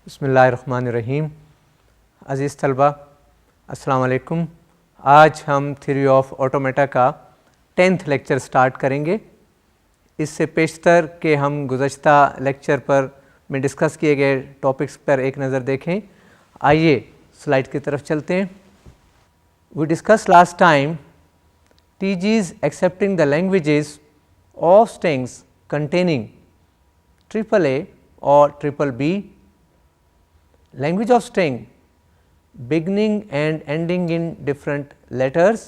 बिस्मिल्लाहिर्रहमानिर्रहीम। अज़ीज़ तलबा अस्सलाम वालेकुम। आज हम थ्योरी ऑफ ऑटोमेटा का 10th लेक्चर स्टार्ट करेंगे। इससे पेशतर के हम गुज़श्ता लेक्चर पर में डिस्कस किए गए टॉपिक्स पर एक नज़र देखें। आइए स्लाइड की तरफ चलते हैं। We discuss last time TGs accepting the languages of strings containing AAA or BBB, language of string beginning and ending in different letters,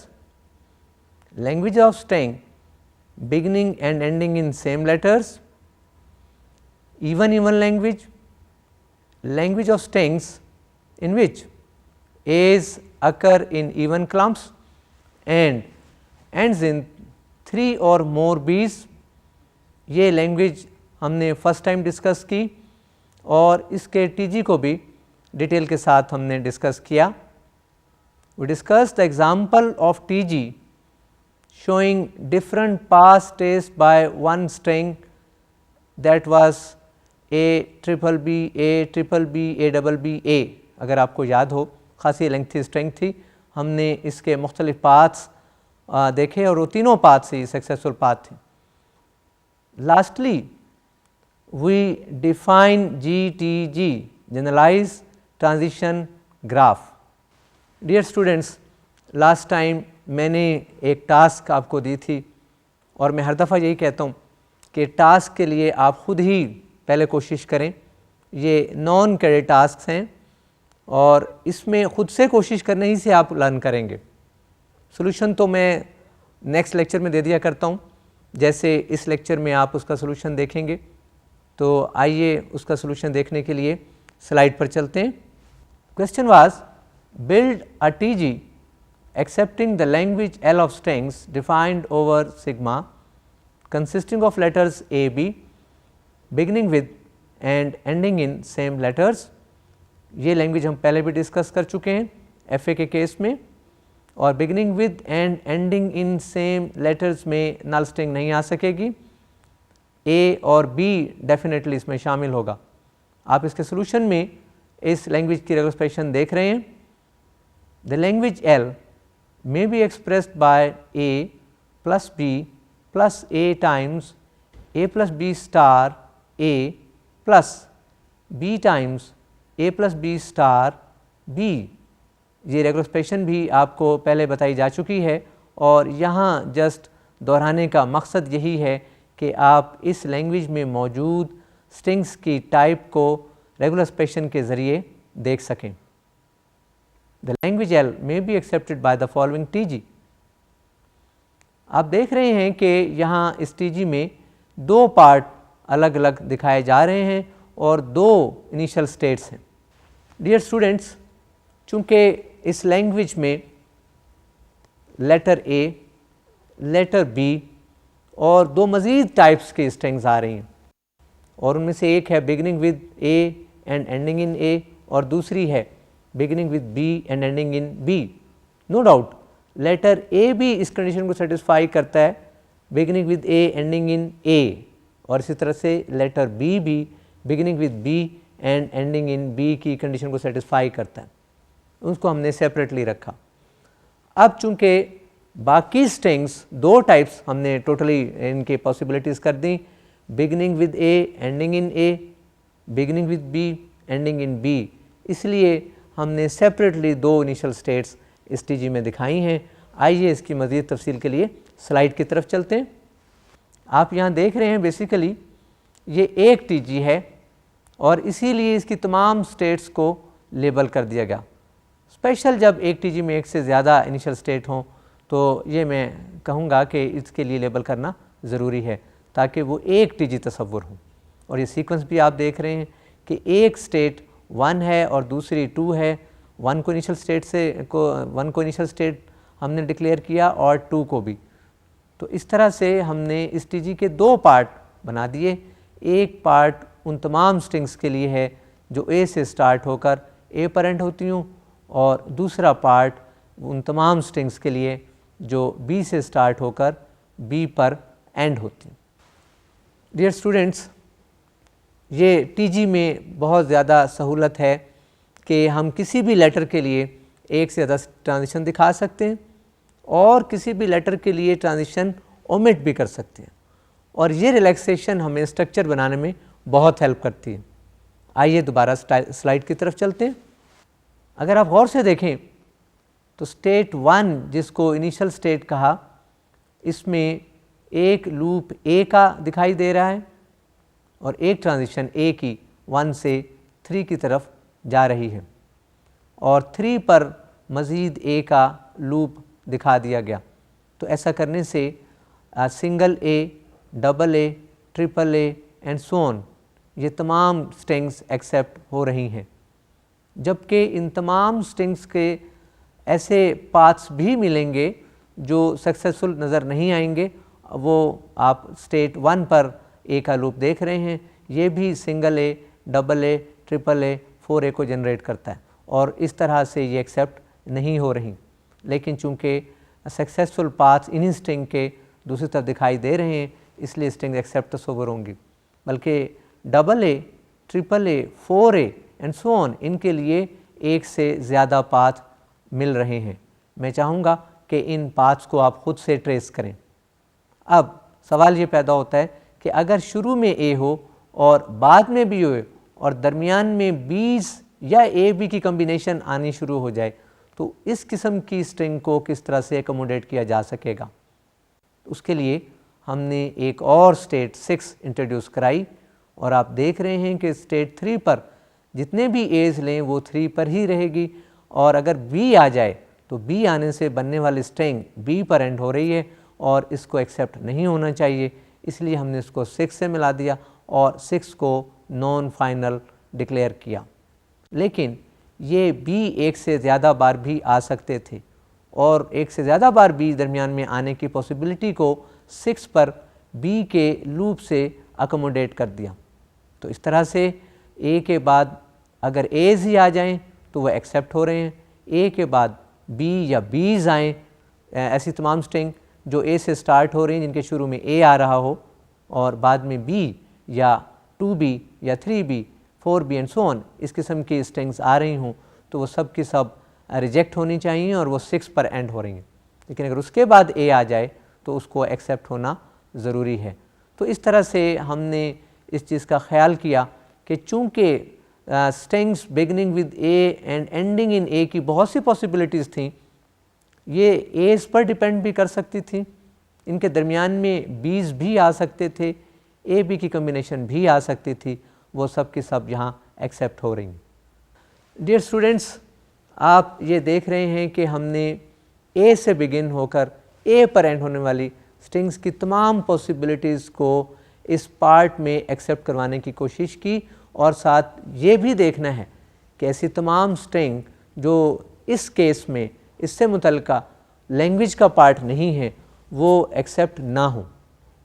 language of string beginning and ending in same letters, even language, language of strings in which A's occur in even clumps and ends in 3 or more B's। ये language हमने first time discuss की और इसके TG को भी detail के साथ हमने डिस्कस किया। We discuss the example of TG showing different pass states by one string that was ABBB, ABBB, ABBA। अगर आपको याद हो खासी लेंथी स्ट्रिंग थी, हमने इसके मुख्तलिफ पाथ्स देखे और वो तीनों पाथ्स ही सक्सेसफुल पाथ थे। Lastly we define GTG, generalize transition graph. Dear students, last time मैंने एक टास्क आपको दी थी और मैं हर दफ़ा यही कहता हूँ कि टास्क के लिए आप ख़ुद ही पहले कोशिश करें। ये नॉन क्रेडिट टास्क हैं और इसमें ख़ुद से कोशिश करने ही से आप लर्न करेंगे। सॉल्यूशन तो मैं नेक्स्ट लेक्चर में दे दिया करता हूँ, जैसे इस लेक्चर में आप उसका सॉल्यूशन देखेंगे। तो आइए उसका सॉल्यूशन देखने के लिए स्लाइड पर चलते हैं। Question was build a TG accepting the language L of strings defined over sigma consisting of letters A, B beginning with and ending in same letters। ये लैंग्वेज हम पहले भी डिस्कस कर चुके हैं FA के केस में, और beginning with and ending in same letters में नल स्ट्रिंग नहीं आ सकेगी। A और B डेफिनेटली इसमें शामिल होगा। आप इसके सोल्यूशन में इस लैंग्वेज की रेगुलर एक्सप्रेशन देख रहे हैं। The language L may be expressed by A plus B plus A times A plus B star A plus B times A plus B star B। ये रेगुलर एक्सप्रेशन भी आपको पहले बताई जा चुकी है और यहाँ जस्ट दोहराने का मकसद यही है कि आप इस लैंग्वेज में मौजूद स्ट्रिंग्स की टाइप को रेगुलर एक्सप्रेशन के ज़रिए देख सकें। The language L may be accepted by the following TG। आप देख रहे हैं कि यहाँ इस TG में दो पार्ट अलग अलग दिखाए जा रहे हैं और दो इनिशियल स्टेट्स हैं। डियर स्टूडेंट्स, चूँकि इस लैंग्वेज में लेटर A, लेटर B और दो मज़ीद टाइप्स की स्ट्रिंग्स आ रही हैं और उनमें से एक है beginning with A and ending in A और दूसरी है beginning with B and ending in B। No doubt letter A भी इस कंडीशन को सेटिस्फाई करता है, beginning with A ending in A, और इसी तरह से लेटर B भी beginning with B and ending in B की कंडीशन को सेटिस्फाई करता है। उसको हमने सेपरेटली रखा। अब चूँकि बाकी स्ट्रिंग्स दो टाइप्स हमने टोटली इनके पॉसिबिलिटीज़ कर दी, beginning with A ending in A, beginning with B ending in B, इसलिए हमने सेपरेटली दो इनिशियल स्टेट्स इस TG में दिखाई हैं। आइए इसकी मज़ीद तफसील के लिए स्लाइड की तरफ चलते हैं। आप यहाँ देख रहे हैं बेसिकली ये एक TG है और इसीलिए इसकी तमाम स्टेट्स को लेबल कर दिया गया। स्पेशल जब एक TG में एक से ज़्यादा इनिशियल स्टेट हों तो ये मैं कहूँगा कि इसके लिए लेबल करना ज़रूरी है ताकि वो एक TG तस्वुर हो। और ये सीक्वेंस भी आप देख रहे हैं कि एक स्टेट 1 है और दूसरी 2 है। 1 को इनिशियल स्टेट हमने डिक्लेयर किया और 2 को भी। तो इस तरह से हमने इस TG के दो पार्ट बना दिए। एक पार्ट उन तमाम स्ट्रिंग्स के लिए है जो A से स्टार्ट होकर A पर एंड होती हूँ और दूसरा पार्ट उन तमाम स्ट्रिंग्स के लिए जो B से स्टार्ट होकर B पर एंड होती हैं। डियर स्टूडेंट्स, ये टीजी में बहुत ज़्यादा सहूलत है कि हम किसी भी लेटर के लिए एक से ज़्यादा ट्रांजिशन दिखा सकते हैं और किसी भी लेटर के लिए ट्रांजिशन ओमिट भी कर सकते हैं, और ये रिलैक्सेशन हमें स्ट्रक्चर बनाने में बहुत हेल्प करती है। आइए दोबारा स्लाइड की तरफ चलते हैं। अगर आप गौर से देखें तो स्टेट 1 जिसको इनिशियल स्टेट कहा, इसमें एक लूप ए का दिखाई दे रहा है और एक ट्रांजिशन ए की 1 से 3 की तरफ जा रही है, और 3 पर मज़ीद ए का लूप दिखा दिया गया। तो ऐसा करने से single A, double A, triple A and so on, ये तमाम स्ट्रिंग्स एक्सेप्ट हो रही हैं। जबकि इन तमाम स्ट्रिंग्स के ऐसे पाथ्स भी मिलेंगे जो सक्सेसफुल नज़र नहीं आएंगे। वो आप स्टेट 1 पर ए का लूप देख रहे हैं, ये भी single A, double A, triple A, 4 ए को जनरेट करता है, और इस तरह से ये एक्सेप्ट नहीं हो रही। लेकिन चूँकि सक्सेसफुल पाथ्स इन्हीं स्ट्रिंग के दूसरी तरफ दिखाई दे रहे हैं, इसलिए स्ट्रिंग एक्सेप्ट तस्वर होंगी। बल्कि double A, triple A, 4 A and so on, इनके लिए एक से ज़्यादा पाथ मिल रहे हैं। मैं चाहूँगा कि इन पाथ्स को आप खुद से ट्रेस करें। अब सवाल ये पैदा होता है कि अगर शुरू में ए हो और बाद में बी हो और दरमियान में बीज या ए बी की कम्बिनेशन आनी शुरू हो जाए, तो इस किस्म की स्ट्रिंग को किस तरह से एकोमोडेट किया जा सकेगा। उसके लिए हमने एक और स्टेट 6 इंट्रोड्यूस कराई, और आप देख रहे हैं कि स्टेट 3 पर जितने भी एज लें वो 3 पर ही रहेगी, और अगर बी आ जाए तो बी आने से बनने वाली स्ट्रिंग बी पर एंड हो रही है और इसको एक्सेप्ट नहीं होना चाहिए, इसलिए हमने इसको 6 से मिला दिया और 6 को नॉन फाइनल डिक्लेयर किया। लेकिन ये बी एक से ज़्यादा बार भी आ सकते थे, और एक से ज़्यादा बार बी दरमियान में आने की पॉसिबिलिटी को 6 पर बी के लूप से अकोमोडेट कर दिया। तो इस तरह से ए के बाद अगर एज ही आ जाएं तो वह एक्सेप्ट हो रहे हैं, ए के बाद बी या बीज आएँ, ऐसी तमाम स्ट्रिंग जो ए से स्टार्ट हो रही हैं जिनके शुरू में ए आ रहा हो और बाद में बी या 2b या 3b, 4b and so on, इस किस्म की स्ट्रिंग्स आ रही हों, तो वो सब की सब रिजेक्ट होनी चाहिए और वो 6 पर एंड हो रही हैं। लेकिन अगर उसके बाद ए आ जाए तो उसको एक्सेप्ट होना ज़रूरी है। तो इस तरह से हमने इस चीज़ का ख्याल किया कि चूँकि strings beginning with A and ending in A की बहुत सी पॉसिबिलिटीज़ थी, ये एज पर डिपेंड भी कर सकती थी, इनके दरमियान में बीज भी आ सकते थे, ए बी की कम्बिनेशन भी आ सकती थी, वो सब की सब यहाँ एक्सेप्ट हो रही हैं। डियर स्टूडेंट्स, आप ये देख रहे हैं कि हमने ए से बिगिन होकर ए पर एंड होने वाली स्ट्रिंग्स की तमाम पॉसिबिलिटीज़ को इस पार्ट में एक्सेप्ट करवाने की कोशिश की, और साथ ये भी देखना है कि ऐसी तमाम स्ट्रिंग जो इस केस में इससे मुतल्लिका लैंग्वेज का पार्ट नहीं है वो एक्सेप्ट ना हो,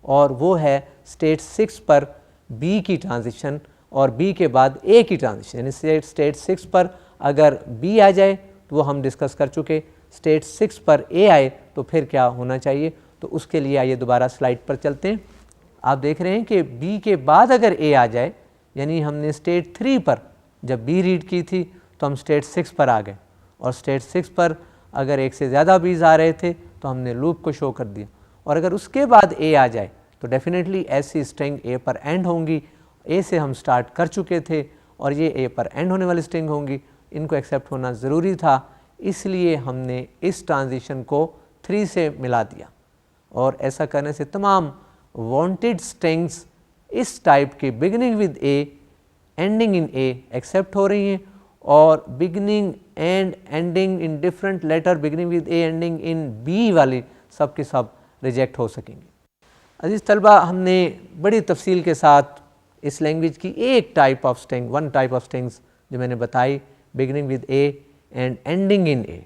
और वो है स्टेट 6 पर बी की ट्रांजिशन और बी के बाद ए की ट्रांजिशन। यानी स्टेट 6 पर अगर बी आ जाए तो वो हम डिस्कस कर चुके, स्टेट 6 पर ए आए तो फिर क्या होना चाहिए। तो उसके लिए आइए दोबारा स्लाइड पर चलते हैं। आप देख रहे हैं कि बी के बाद अगर ए आ जाए, यानी हमने स्टेट 3 पर जब बी रीड की थी तो हम स्टेट 6 पर आ गए, और स्टेट 6 पर अगर एक से ज़्यादा बीज आ रहे थे तो हमने लूप को शो कर दिया, और अगर उसके बाद ए आ जाए तो डेफिनेटली ऐसी स्ट्रिंग ए पर एंड होंगी। ए से हम स्टार्ट कर चुके थे और ये ए पर एंड होने वाली स्ट्रिंग होंगी, इनको एक्सेप्ट होना ज़रूरी था, इसलिए हमने इस ट्रांजिशन को 3 से मिला दिया। और ऐसा करने से तमाम वांटेड स्ट्रिंग्स इस टाइप के beginning with A ending in A accept हो रही हैं, और beginning and ending in different letter beginning with A ending in B वाली सब के सब रिजेक्ट हो सकेंगे। अजीज़ तलबा, हमने बड़ी तफसील के साथ इस लैंग्वेज की एक type of string, one type of strings जो मैंने बताई beginning with A and ending in A,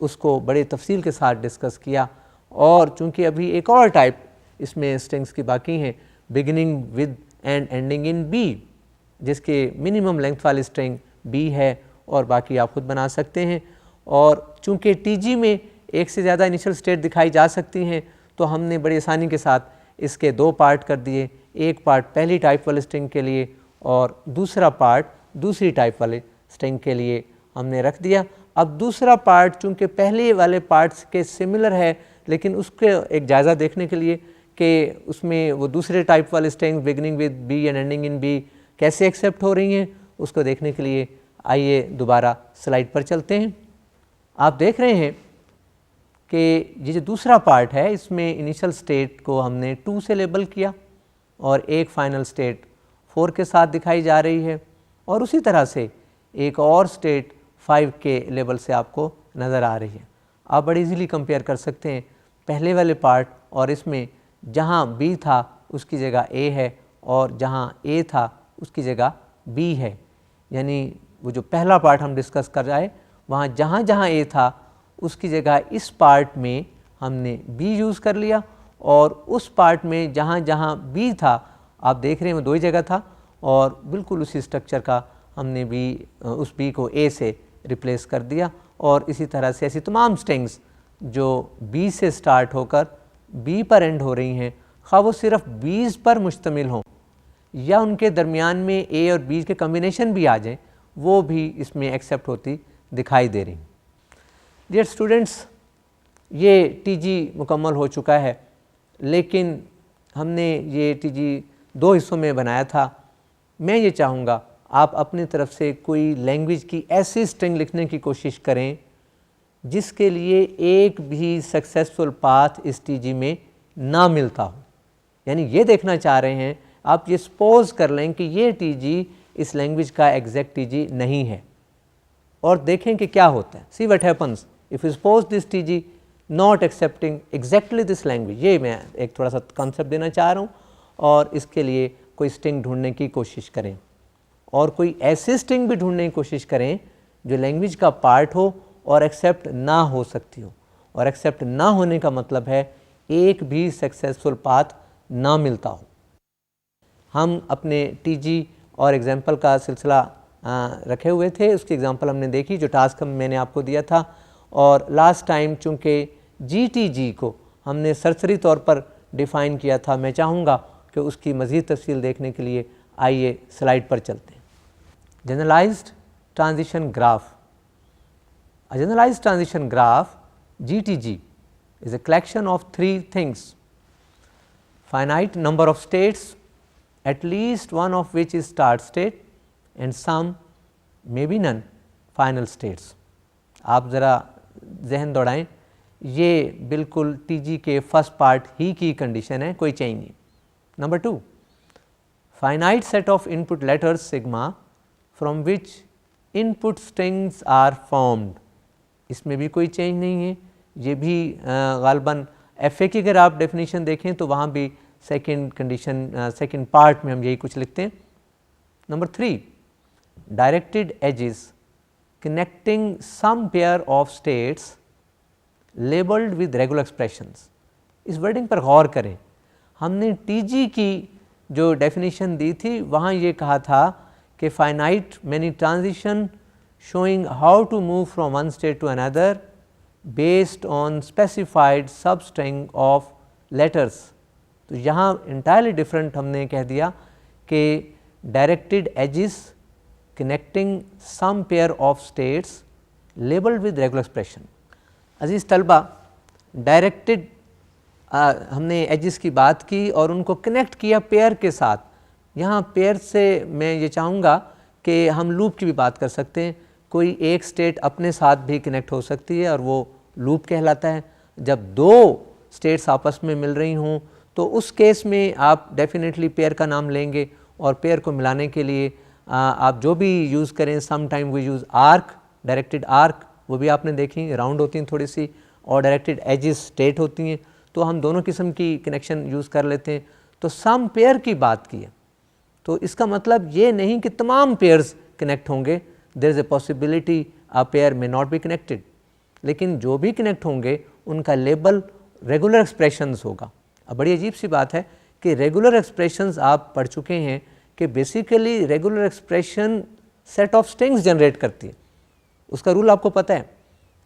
उसको बड़े तफसील के साथ डिस्कस किया। और चूँकि अभी एक और टाइप इसमें स्ट्रिंग्स की बाकी हैं beginning with and ending in B, जिसके मिनिमम लेंथ वाली स्ट्रिंग बी है और बाकी आप खुद बना सकते हैं। और चूँकि टीजी में एक से ज़्यादा इनिशियल स्टेट दिखाई जा सकती हैं तो हमने बड़ी आसानी के साथ इसके 2 पार्ट कर दिए, एक पार्ट पहली टाइप वाली स्ट्रिंग के लिए और दूसरा पार्ट दूसरी टाइप वाले स्ट्रिंग के लिए हमने रख दिया। अब दूसरा पार्ट चूँकि पहले वाले पार्ट्स के सिमिलर है, लेकिन उसके एक जायज़ा देखने के लिए कि उसमें वो दूसरे टाइप वाले strings beginning with B and ending in B कैसे एक्सेप्ट हो रही हैं, उसको देखने के लिए आइए दोबारा स्लाइड पर चलते हैं। आप देख रहे हैं कि ये जो दूसरा पार्ट है इसमें इनिशियल स्टेट को हमने 2 से लेबल किया और एक फाइनल स्टेट 4 के साथ दिखाई जा रही है, और उसी तरह से एक और स्टेट 5 के लेवल से आपको नज़र आ रही है। आप बड़ी इजीली कंपेयर कर सकते हैं पहले वाले पार्ट और इसमें, जहाँ B था उसकी जगह A है और जहाँ A था उसकी जगह B है। यानी वो जो पहला पार्ट हम डिस्कस कर रहे वहाँ जहाँ जहाँ A था उसकी जगह इस पार्ट में हमने B यूज़ कर लिया, और उस पार्ट में जहाँ जहाँ B था आप देख रहे हैं वो 2 ही जगह था, और बिल्कुल उसी स्ट्रक्चर का हमने उस B को A से रिप्लेस कर दिया। और इसी तरह से ऐसी तमाम स्ट्रिंग्स जो B से स्टार्ट होकर B पर एंड हो रही हैं, खा वो सिर्फ B's पर मुश्तमिल हों या उनके दरमियान में A और B के कम्बिनेशन भी आ जाएं, वो भी इसमें एक्सेप्ट होती दिखाई दे रही। डियर स्टूडेंट्स, ये TG मुकम्मल हो चुका है, लेकिन हमने ये TG 2 हिस्सों में बनाया था। मैं ये चाहूँगा आप अपनी तरफ से कोई लैंग्वेज की ऐसी स्ट्रिंग लिखने की कोशिश करें जिसके लिए एक भी सक्सेसफुल पाथ इस TG में ना मिलता हो। यानी ये देखना चाह रहे हैं आप, ये सपोज कर लें कि ये TG इस लैंग्वेज का एग्जैक्ट TG नहीं है, और देखें कि क्या होता है। See what happens if you suppose this TG not accepting exactly this language. ये मैं एक थोड़ा सा कॉन्सेप्ट देना चाह रहा हूँ, और इसके लिए कोई स्ट्रिंग ढूंढने की कोशिश करें, और कोई ऐसी स्ट्रिंग भी ढूंढने की कोशिश करें जो लैंग्वेज का पार्ट हो और एक्सेप्ट ना हो सकती हो। और एक्सेप्ट ना होने का मतलब है एक भी सक्सेसफुल पाथ ना मिलता हो। हम अपने TG और एग्जाम्पल का सिलसिला रखे हुए थे, उसकी एग्जाम्पल हमने देखी जो टास्क मैंने आपको दिया था। और लास्ट टाइम चूँकि GTG को हमने सरसरी तौर पर डिफ़ाइन किया था, मैं चाहूँगा कि उसकी मज़ीद तफसील देखने के लिए आइए स्लाइड पर चलते हैं। Generalized transition graph. A generalized transition graph GTG is a collection of 3 things: finite number of states, at least one of which is start state, and some, maybe none, final states. आप ज़रा जहन दौड़ाएं, ये बिल्कुल TG के first part ही की condition है, कोई change नहीं। Number 2, finite set of input letters sigma from which input strings are formed. इसमें भी कोई चेंज नहीं है। ये भी गालबन FA की अगर आप डेफिनेशन देखें तो वहाँ भी सेकंड कंडीशन सेकंड पार्ट में हम यही कुछ लिखते हैं। Number 3, directed edges connecting some pair of states labelled with regular expressions. इस वर्डिंग पर गौर करें। हमने TG की जो डेफिनेशन दी थी वहाँ ये कहा था कि finite many transition showing how to move from one state to another based on specified substring of letters. तो यहाँ entirely different हमने कह दिया कि directed edges connecting some pair of states labeled with regular expression. अजीज़ तलबा, directed हमने edges की बात की और उनको connect किया पेयर के साथ। यहाँ पेयर से मैं ये चाहूँगा कि हम लूप की भी बात कर सकते हैं। कोई एक स्टेट अपने साथ भी कनेक्ट हो सकती है और वो लूप कहलाता है। जब 2 स्टेट्स आपस में मिल रही हों तो उस केस में आप डेफिनेटली पेयर का नाम लेंगे, और पेयर को मिलाने के लिए आप जो भी यूज़ करें, some time we use arc, directed arc, वो भी आपने देखी राउंड होती हैं थोड़ी सी, और डायरेक्टेड एजेस स्ट्रेट होती हैं, तो हम दोनों किस्म की कनेक्शन यूज़ कर लेते हैं। तो सम पेयर की बात की है, तो इसका मतलब ये नहीं कि तमाम पेयर्स कनेक्ट होंगे। There is a possibility a pair में नॉट बी कनेक्टेड, लेकिन जो भी कनेक्ट होंगे उनका लेबल रेगुलर एक्सप्रेशंस होगा। अब बड़ी अजीब सी बात है कि रेगुलर एक्सप्रेशंस आप पढ़ चुके हैं कि basically regular expression set of strings generate करती है, उसका रूल आपको पता है।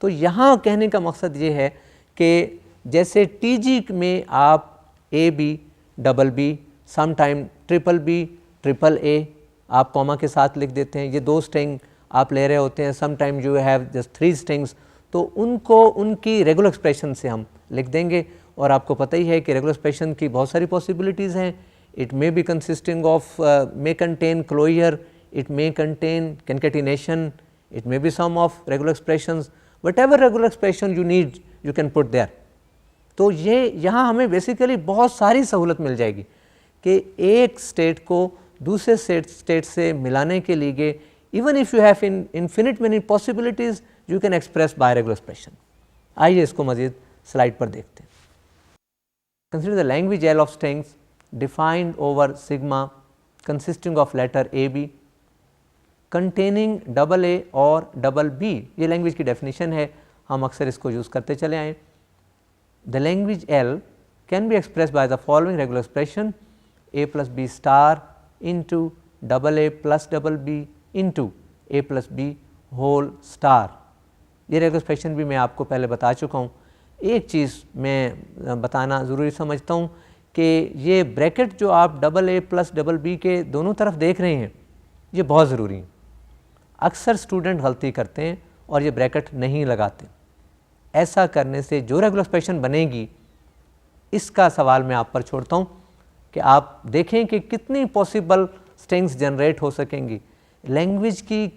तो यहाँ कहने का मकसद ये है कि जैसे TG में आप AB, double B, some time triple B, triple A, आप कॉमा के साथ लिख देते हैं। ये 2 स्ट्रिंग आप ले रहे होते हैं, sometime you have just 3 strings, तो उनको उनकी रेगुलर एक्सप्रेशन से हम लिख देंगे। और आपको पता ही है कि रेगुलर एक्सप्रेशन की बहुत सारी पॉसिबिलिटीज़ हैं। It may be consisting of may contain closure, it may contain concatenation, it may be sum of regular expressions, whatever regular expression you need you can put there। तो ये यहाँ हमें basically बहुत सारी सहूलत मिल जाएगी कि एक स्टेट को दूसरे स्टेट से मिलाने के लिए even if you have infinite many possibilities you can express by regular expression. आइए इसको मजीद स्लाइड पर देखते हैं। Consider the language L of strings defined over sigma consisting of letter A B containing double A और double B. ये language की definition है, हम अक्सर इसको यूज़ करते चले आए। The language L can be express by the following regular expression A plus B star into double A plus double B into A plus B whole star. ये रेगुलर एक्सप्रेशन भी मैं आपको पहले बता चुका हूँ। एक चीज़ मैं बताना ज़रूरी समझता हूँ कि ये ब्रैकेट जो आप double A plus double B के दोनों तरफ देख रहे हैं ये बहुत ज़रूरी है। अक्सर स्टूडेंट गलती करते हैं और ये ब्रैकेट नहीं लगाते। ऐसा करने से जो रेगुलर एक्सप्रेशन बनेगी इसका सवाल मैं आप पर छोड़ता हूँ कि आप देखें कि कितनी पॉसिबल स्ट्रिंग्स जनरेट हो सकेंगी। लैंग्वेज की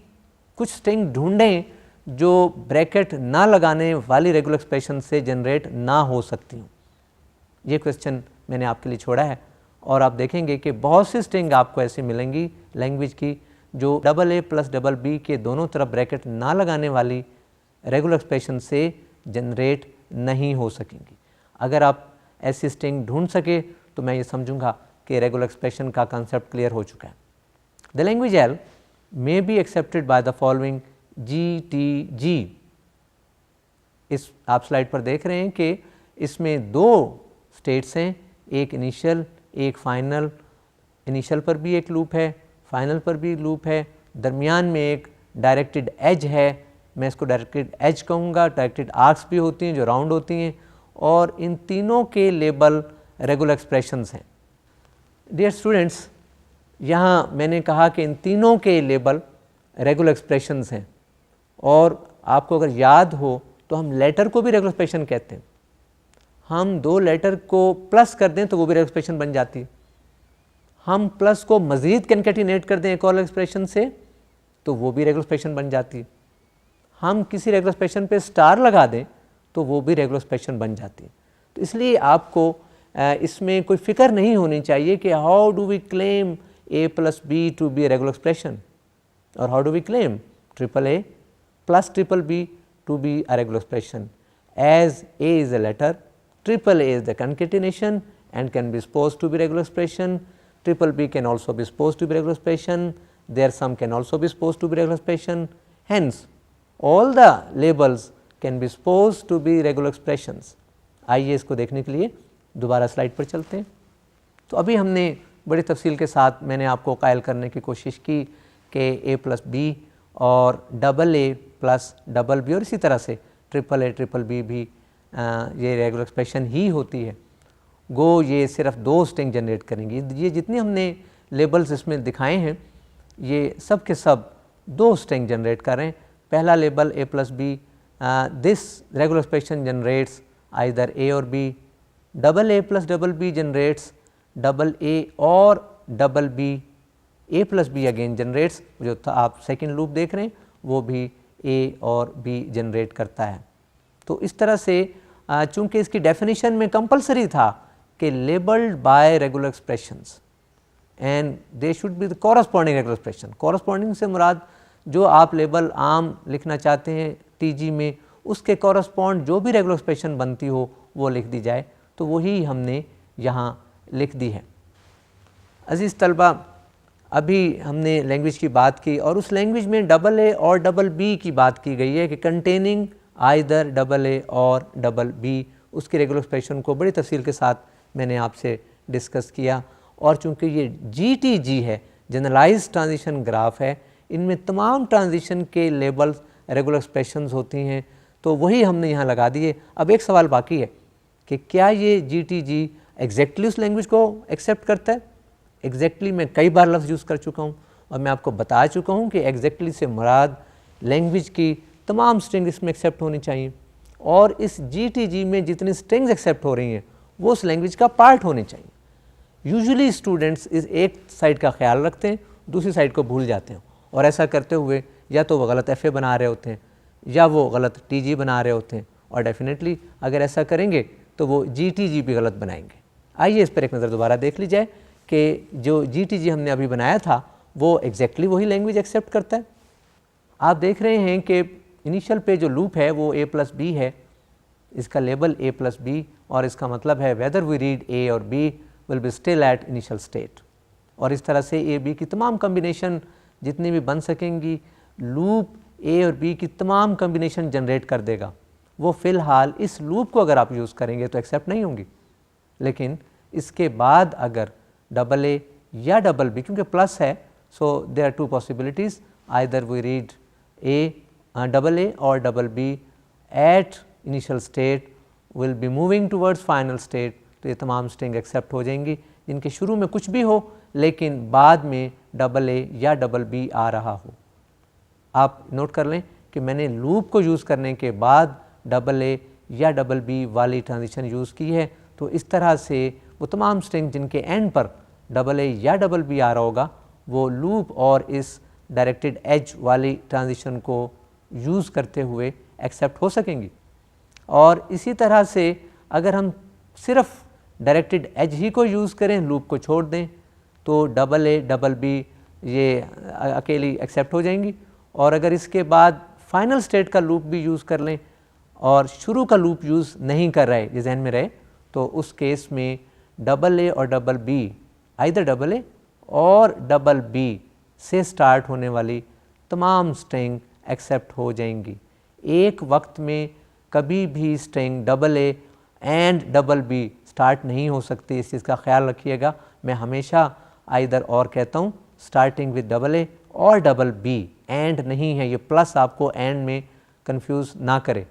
कुछ स्ट्रिंग ढूंढें जो ब्रैकेट ना लगाने वाली रेगुलर एक्सप्रेशन से जनरेट ना हो सकती हूँ। ये क्वेश्चन मैंने आपके लिए छोड़ा है और आप देखेंगे कि बहुत सी स्ट्रिंग आपको ऐसी मिलेंगी लैंग्वेज की जो double A plus double B के दोनों तरफ ब्रैकेट ना लगाने वाली रेगुलर एक्सप्रेशन से जनरेट नहीं हो सकेंगी। अगर आप ऐसी स्ट्रिंग ढूंढ सके तो मैं ये समझूंगा कि रेगुलर एक्सप्रेशन का कंसेप्ट क्लियर हो चुका है। The language L may be accepted bye the following GTG। इस आप स्लाइड पर देख रहे हैं कि इसमें 2 स्टेट्स हैं, एक इनिशियल एक फाइनल। इनिशियल पर भी एक लूप है, फाइनल पर भी लूप है, दरमियान में एक डायरेक्टेड एज है, मैं इसको डायरेक्टेड एज कहूँगा। डायरेक्टेड आर्क्स भी होती हैं जो राउंड होती हैं और इन तीनों के लेबल रेगुलर एक्सप्रेशंस हैं। डियर स्टूडेंट्स, यहाँ मैंने कहा कि इन तीनों के लेबल रेगुलर एक्सप्रेशंस हैं और आपको अगर याद हो तो हम लेटर को भी रेगुलर एक्सप्रेशन कहते हैं। हम 2 लेटर को प्लस कर दें तो वो भी रेगुलर एक्सप्रेशन बन जाती है। हम प्लस को मज़ीद कंकैटिनेट कर दें एक और एक्सप्रेशन से तो वो भी रेगुलर एक्सप्रेशन बन जाती है। हम किसी रेगुलर एक्सप्रेशन पे स्टार लगा दें तो वो भी रेगुलर एक्सप्रेशन बन जाती है। तो इसलिए आपको इसमें कोई फ़िक्र नहीं होनी चाहिए कि how do we claim a plus B to be regular expression और how do we claim triple A plus triple B to be a regular expression. As a is a letter, triple a is the concatenation and can be supposed to be regular expression. Triple b can also be supposed to be regular expression. Their sum can also be supposed to be regular expression. Hence, all the labels can be supposed to be regular expressions. आइए इसको देखने के लिए दोबारा slide पर चलते हैं। तो अभी हमने बड़ी तफसील के साथ मैंने आपको कायल करने की कोशिश की कि a प्लस बी और double A plus double B और इसी तरह से ट्रिपल ए ट्रिपल बी भी ये रेगुलर एक्सप्रेशन ही होती है। गो ये सिर्फ 2 स्ट्रिंग जनरेट करेंगी। ये जितने हमने लेबल्स इसमें दिखाए हैं ये सब के सब 2 स्ट्रिंग जनरेट कर रहे हैं। पहला label a plus B, this regular expression generates either a और b। Double a plus double b generates double a और double b। a plus B again generates, जो आप सेकेंड लूप देख रहे हैं वो भी a और b जनरेट करता है। तो इस तरह से चूँकि इसकी डेफिनेशन में कंपलसरी था कि labelled bye regular expressions and they should be the corresponding regular expression. Corresponding से मुराद जो आप लेबल आम लिखना चाहते हैं टीजी में उसके कॉरस्पॉन्ड जो भी रेगुलर एक्सप्रेशन बनती हो वो लिख दी जाए, तो वही हमने यहाँ लिख दी है। अजीज़ तलबा, अभी हमने लैंग्वेज की बात की और उस लैंग्वेज में डबल ए और डबल बी की बात की गई है कि कंटेनिंग आइदर डबल ए और डबल बी। उसकी रेगुलर एक्सप्रेशन को बड़ी तफसील के साथ मैंने आपसे डिस्कस किया और चूँकि ये GTG है, जनरलाइज ट्रांजिशन ग्राफ है, इनमें तमाम ट्रांजिशन के लेबल्स रेगुलर एक्सप्रेशंस होती हैं, तो वही हमने यहाँ लगा दिए। अब एक सवाल बाकी है कि क्या ये GTG एग्जैक्टली उस लैंग्वेज को एक्सेप्ट करता है। एग्जैक्टली मैं कई बार लफ्ज़ यूज़ कर चुका हूँ, और मैं आपको बता चुका हूँ कि एग्जैक्टली से मुराद लैंग्वेज की तमाम स्ट्रिंग इसमें एक्सेप्ट होनी चाहिए और इस GTG में जितनी स्ट्रिंग्स एक्सेप्ट हो रही हैं वो उस लैंग्वेज का पार्ट होने चाहिए। यूजुअली स्टूडेंट्स इस एक साइड का ख्याल रखते हैं, दूसरी साइड को भूल जाते हैं और ऐसा करते हुए या तो वो गलत FA बना रहे होते हैं या वो गलत TG बना रहे होते हैं और डेफिनेटली अगर ऐसा करेंगे तो वो GTG भी गलत बनाएंगे। आइए इस पर एक नज़र दोबारा देख ली जाए कि जो GTG हमने अभी बनाया था वो एग्जैक्टली वही लैंग्वेज एक्सेप्ट करता है। आप देख रहे हैं कि इनिशियल पे जो लूप है वो A+B है, इसका लेबल A+B और इसका मतलब है वेदर वी रीड A और B will be still at initial state. और इस तरह से A B की तमाम कम्बिनेशन जितनी भी बन सकेंगी लूप A और B की तमाम कम्बिनेशन जनरेट कर देगा। वो फ़िलहाल इस लूप को अगर आप यूज़ करेंगे तो एक्सेप्ट नहीं होंगी, लेकिन इसके बाद अगर AA या BB, क्योंकि प्लस है so there are two possibilities, either we read AA और BB at initial state will be moving towards final state. तो ये तमाम स्ट्रिंग एक्सेप्ट हो जाएंगी जिनके शुरू में कुछ भी हो लेकिन बाद में AA या BB आ रहा हो। आप नोट कर लें कि मैंने लूप को यूज़ करने के बाद AA या BB वाली ट्रांजिशन यूज़ की है, तो इस तरह से वो तमाम स्ट्रिंग जिनके एंड पर AA या BB आ रहा होगा वो लूप और इस डायरेक्टेड एज वाली ट्रांजिशन को यूज़ करते हुए एक्सेप्ट हो सकेंगी। और इसी तरह से अगर हम सिर्फ डायरेक्टेड एज ही को यूज़ करें, लूप को छोड़ दें, तो AA BB ये अकेली एक्सेप्ट हो जाएंगी। और अगर इसके बाद फाइनल स्टेट का लूप भी यूज़ कर लें और शुरू का लूप यूज़ नहीं कर रहे, ये जहन में रहे, तो उस केस में AA और BB आइदर AA और BB से स्टार्ट होने वाली तमाम स्ट्रिंग एक्सेप्ट हो जाएंगी। एक वक्त में कभी भी string AA and BB start नहीं हो सकती, इस चीज़ का ख्याल रखिएगा। मैं हमेशा आइदर और कहता हूँ, स्टार्टिंग विद AA और BB, एंड नहीं है, ये प्लस आपको एंड में कंफ्यूज ना करे।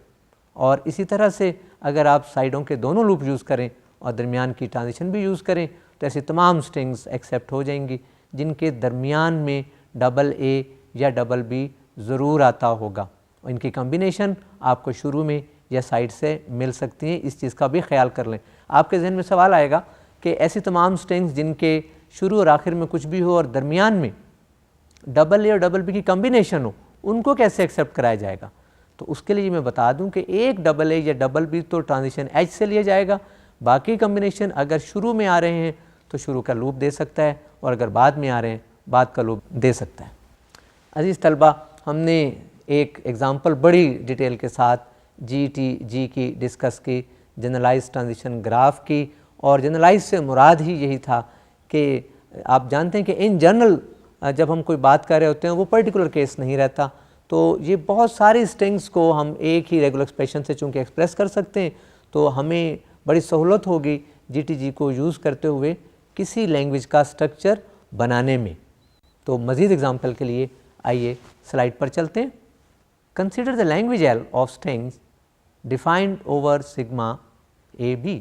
और इसी तरह से अगर आप साइडों के दोनों लूप यूज़ करें और दरमियान की ट्रांजिशन भी यूज़ करें तो ऐसी तमाम स्ट्रिंग्स एक्सेप्ट हो जाएंगी जिनके दरमियान में AA या BB ज़रूर आता होगा। और इनकी कम्बिनेशन आपको शुरू में या साइड से मिल सकती हैं, इस चीज़ का भी ख्याल कर लें। आपके जहन में सवाल आएगा कि ऐसी तमाम स्ट्रिंग्स जिनके शुरू और आखिर में कुछ भी हो और दरमियान में AA और BB की कम्बिनेशन हो, उनको कैसे एक्सेप्ट कराया जाएगा। तो उसके लिए मैं बता दूं कि एक AA या BB तो ट्रांजिशन एज से लिया जाएगा, बाकी कम्बिनेशन अगर शुरू में आ रहे हैं तो शुरू का लूप दे सकता है और अगर बाद में आ रहे हैं बाद का लूप दे सकता है। अजीज़ तलबा, हमने एक एग्ज़ाम्पल बड़ी डिटेल के साथ GTG की डिस्कस की, जनरलाइज ट्रांजिशन ग्राफ की, और जनरलाइज से मुराद ही यही था कि आप जानते हैं कि इन जनरल जब हम कोई बात कर रहे होते हैं वो पर्टिकुलर केस नहीं रहता, तो ये बहुत सारी स्ट्रिंग्स को हम एक ही रेगुलर एक्सप्रेशन से चूँकि एक्सप्रेस कर सकते हैं तो हमें बड़ी सहूलत होगी GTG को यूज़ करते हुए किसी लैंग्वेज का स्ट्रक्चर बनाने में। तो मज़ीद एग्जांपल के लिए आइए स्लाइड पर चलते हैं। Consider the language L of strings defined over sigma AB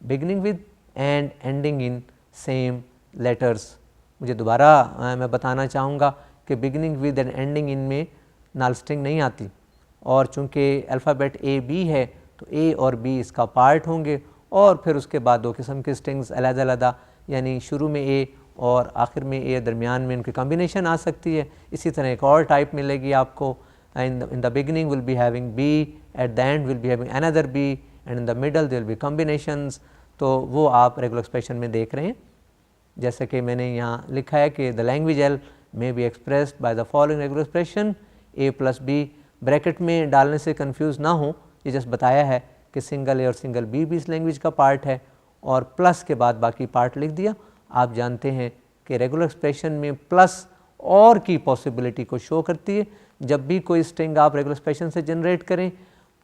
beginning with and ending in same letters. मुझे दोबारा मैं बताना चाहूँगा कि बिगिनिंग विद एंड एंडिंग इन में नाल स्ट्रिंग नहीं आती, और चूँकि अल्फ़ाबेट AB है तो A और B इसका पार्ट होंगे, और फिर उसके बाद दो किस्म की स्ट्रिंग्स अलग-अलग, यानी शुरू में A और आखिर में A, दरमियान में उनकी कॉम्बिनेशन आ सकती है। इसी तरह एक और टाइप मिलेगी आपको, in the beginning will be having B, at the end will be having another B, and in the middle there will be combinations. तो वो आप रेगुलर एक्सप्रेशन में देख रहे हैं। जैसे कि मैंने यहाँ लिखा है कि the language L may be expressed bye the following regular expression A+B। Bracket में डालने से कंफ्यूज ना हो, ये जस्ट बताया है कि सिंगल A और सिंगल B भी इस लैंग्वेज का पार्ट है, और प्लस के बाद बाकी पार्ट लिख दिया। आप जानते हैं कि रेगुलर एक्सप्रेशन में प्लस और की पॉसिबिलिटी को शो करती है। जब भी कोई स्ट्रिंग आप रेगुलर एक्सप्रेशन से जनरेट करें,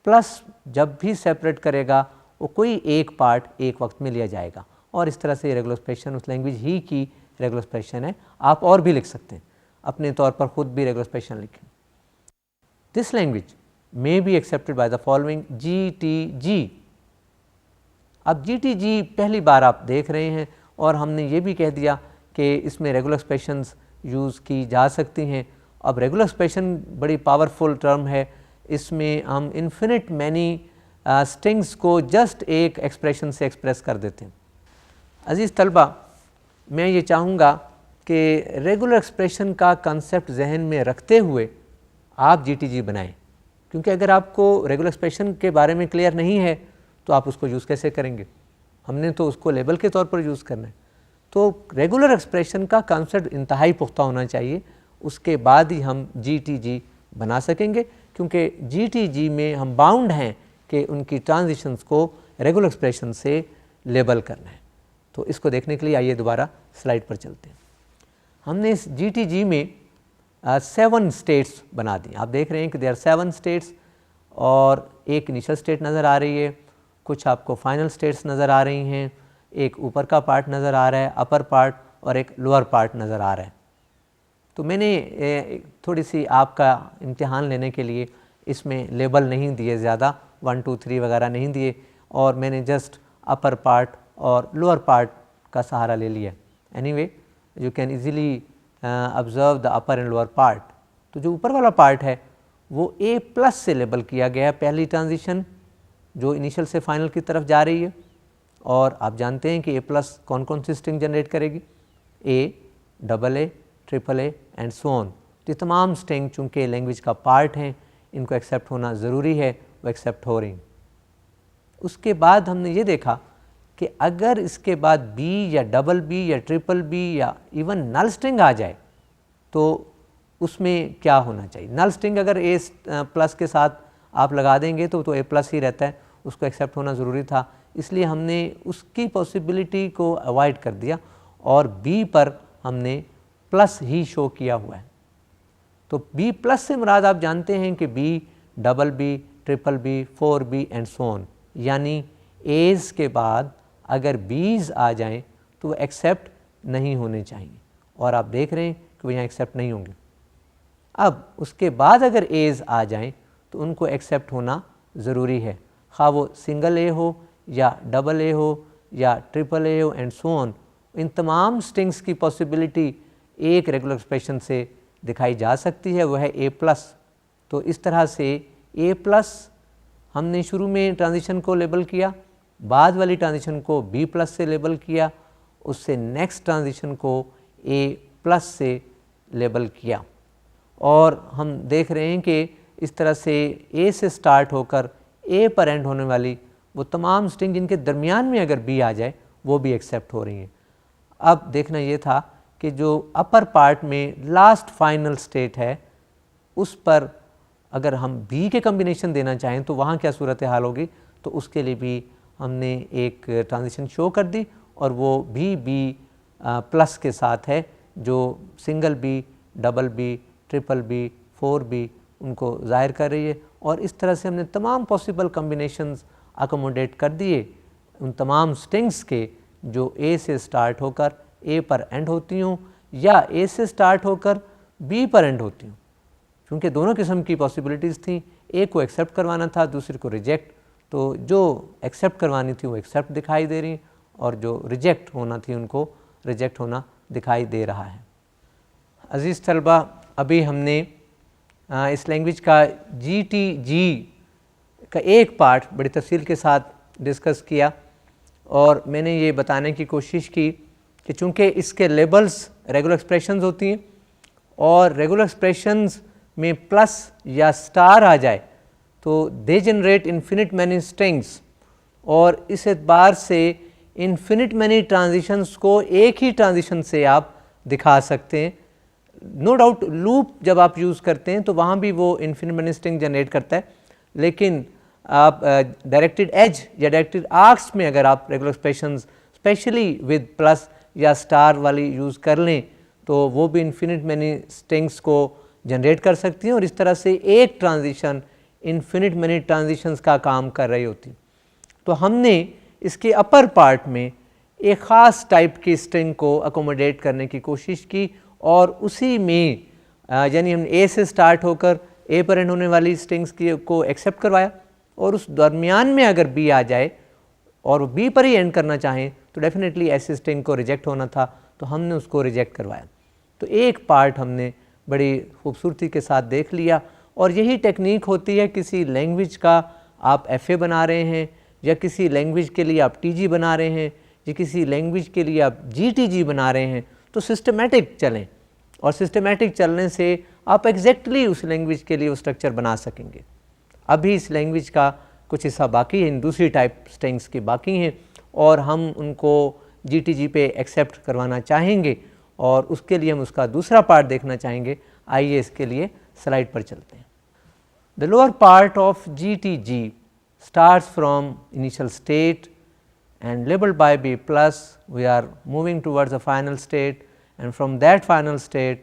प्लस जब भी सेपरेट करेगा वो कोई एक पार्ट एक वक्त में लिया जाएगा, और इस तरह से रेगुलर एक्सप्रेशन उस लैंग्वेज ही की रेगुलर एक्सप्रेशन है। आप और भी लिख सकते हैं, अपने तौर पर खुद भी रेगुलर एक्सप्रेशन लिखें। This language may be accepted bye the following GTG। अब GTG पहली बार आप देख रहे हैं, और हमने ये भी कह दिया कि इसमें रेगुलर एक्सप्रेशंस यूज़ की जा सकती हैं। अब रेगुलर एक्सप्रेशन बड़ी पावरफुल टर्म है, इसमें हम इन्फिनिट मैनी स्ट्रिंग्स को जस्ट एक एक्सप्रेशन से एक्सप्रेस कर देते हैं। अज़ीज़ तलबा, मैं ये चाहूँगा कि रेगुलर एक्सप्रेशन का कंसेप्ट जहन में रखते हुए आप GTG बनाएं, क्योंकि अगर आपको रेगुलर एक्सप्रेशन के बारे में क्लियर नहीं है तो आप उसको यूज़ कैसे करेंगे। हमने तो उसको लेबल के तौर पर यूज़ करना है। तो रेगुलर एक्सप्रेशन का कंसेप्ट इंतहाई पुख्ता होना चाहिए, उसके बाद ही हम GTG बना सकेंगे, क्योंकि GTG में हम बाउंड हैं कि उनकी ट्रांजिशंस को रेगुलर एक्सप्रेशन से लेबल करना है। तो इसको देखने के लिए आइए दोबारा स्लाइड पर चलते हैं। हमने इस GTG में 7 स्टेट्स बना दी। आप देख रहे हैं कि देयर 7 स्टेट्स और एक इनिशियल स्टेट नज़र आ रही है, कुछ आपको फाइनल स्टेट्स नज़र आ रही हैं, एक ऊपर का पार्ट नज़र आ रहा है, अपर पार्ट, और एक लोअर पार्ट नज़र आ रहा है। तो मैंने थोड़ी सी आपका इम्तिहान लेने के लिए इसमें लेबल नहीं दिए, ज़्यादा 1 2 3 वगैरह नहीं दिए, और मैंने जस्ट अपर पार्ट और लोअर पार्ट का सहारा ले लिया। Anyway you can easily observe the upper and lower part. तो जो ऊपर वाला पार्ट है वो A+ से लेबल किया गया है, पहली ट्रांजिशन जो इनिशियल से फाइनल की तरफ जा रही है। और आप जानते हैं कि A+ कौन कौन सी स्ट्रिंग जनरेट करेगी, A, AA, AAA and so on. तो ये तमाम स्ट्रिंग चूँकि लैंग्वेज का पार्ट हैं, इनको एक्सेप्ट होना ज़रूरी है, वो एक्सेप्ट हो रही। उसके बाद हमने ये देखा कि अगर इसके बाद B या BB या BBB या इवन नल स्ट्रिंग आ जाए तो उसमें क्या होना चाहिए। नल स्ट्रिंग अगर A+ के साथ आप लगा देंगे तो A+ ही रहता है, उसको एक्सेप्ट होना ज़रूरी था, इसलिए हमने उसकी पॉसिबिलिटी को अवॉइड कर दिया और B पर हमने प्लस ही शो किया हुआ है। तो B+ से मुराद आप जानते हैं कि B, BB, BBB, 4B and so on, यानी A's के बाद अगर B's आ जाएं तो वो एक्सेप्ट नहीं होने चाहिए, और आप देख रहे हैं कि वो यहाँ एक्सेप्ट नहीं होंगे। अब उसके बाद अगर A's आ जाएं तो उनको एक्सेप्ट होना ज़रूरी है, खा वो सिंगल A हो या डबल A हो या AAA हो एंड सो ऑन। इन तमाम स्ट्रिंग्स की पॉसिबिलिटी एक रेगुलर एक्सप्रेशन से दिखाई जा सकती है, वह है A+। तो इस तरह से A+ हमने शुरू में ट्रांजिशन को लेबल किया, बाद वाली ट्रांजिशन को B+ से लेबल किया, उससे नेक्स्ट ट्रांजिशन को A+ से लेबल किया, और हम देख रहे हैं कि इस तरह से A से स्टार्ट होकर A पर एंड होने वाली वो तमाम स्ट्रिंग जिनके दरमियान में अगर B आ जाए वो भी एक्सेप्ट हो रही हैं। अब देखना ये था कि जो अपर पार्ट में लास्ट फाइनल स्टेट है उस पर अगर हम B के कम्बिनेशन देना चाहें तो वहाँ क्या सूरत हाल होगी। तो उसके लिए भी हमने एक ट्रांजिशन शो कर दी, और वो B+ के साथ है, जो single B, double B, BBB, 4B उनको ज़ाहिर कर रही है। और इस तरह से हमने तमाम पॉसिबल कम्बिनेशंस अकोमोडेट कर दिए उन तमाम स्ट्रिंग्स के जो A से स्टार्ट होकर A पर एंड होती हूँ या A से स्टार्ट होकर B पर एंड होती हूँ, क्योंकि दोनों किस्म की पॉसिबिलिटीज़ थी। एक को एक्सेप्ट करवाना था, दूसरे को रिजेक्ट। तो जो एक्सेप्ट करवानी थी वो एक्सेप्ट दिखाई दे रही, और जो रिजेक्ट होना थी उनको रिजेक्ट होना दिखाई दे रहा है। अज़ीज़ तलबा, अभी हमने इस लैंग्वेज का GTG का एक पार्ट बड़ी तफसील के साथ डिस्कस किया, और मैंने ये बताने की कोशिश की कि चूँकि इसके लेबल्स रेगुलर एक्सप्रेशंस होती हैं और रेगुलर एक्सप्रेशंस में प्लस या स्टार आ जाए तो they generate infinite many strings, और इस एतबार से इन्फिनिट मैनी ट्रांजिशंस को एक ही ट्रांजिशन से आप दिखा सकते हैं। नो डाउट लूप जब आप यूज़ करते हैं तो वहाँ भी वो इन्फिनिट मैनी स्ट्रिंग जनरेट करता है, लेकिन आप डायरेक्टेड एज या डायरेक्टेड आर्क्स में अगर आप regular expressions specially with plus या स्टार वाली यूज़ कर लें तो वो भी इन्फिनिट मैनी स्ट्रिंग्स को जनरेट कर सकती हैं, और इस तरह से एक ट्रांजिशन इन्फिनिट मैनी ट्रांजिशंस का काम कर रही होती। तो हमने इसके अपर पार्ट में एक ख़ास टाइप की स्ट्रिंग को अकोमोडेट करने की कोशिश की, और उसी में यानी हमने A से स्टार्ट होकर A पर एंड होने वाली स्ट्रिंग्स को एक्सेप्ट करवाया, और उस दरमियान में अगर B आ जाए और वो B पर ही एंड करना चाहें तो डेफिनेटली ऐसी स्ट्रिंग को रिजेक्ट होना था, तो हमने उसको रिजेक्ट करवाया। तो एक पार्ट हमने बड़ी खूबसूरती के साथ देख लिया। और यही टेक्निक होती है किसी लैंग्वेज का आप FA बना रहे हैं, या किसी लैंग्वेज के लिए आप TG बना रहे हैं, या किसी लैंग्वेज के लिए आप GTG बना रहे हैं, तो सिस्टमेटिक चलें, और सिस्टमेटिक चलने से आप एग्जैक्टली उस लैंग्वेज के लिए वो स्ट्रक्चर बना सकेंगे। अभी इस लैंग्वेज का कुछ हिस्सा बाकी है, इन दूसरी टाइप स्ट्रिंग्स की बाकी हैं, और हम उनको GTG पे एक्सेप्ट करवाना चाहेंगे, और उसके लिए हम उसका दूसरा पार्ट देखना चाहेंगे। आइए इसके लिए स्लाइड पर चलते हैं। The lower part of GTG starts from initial state and labeled by B plus. We are moving towards the final state, and from that final state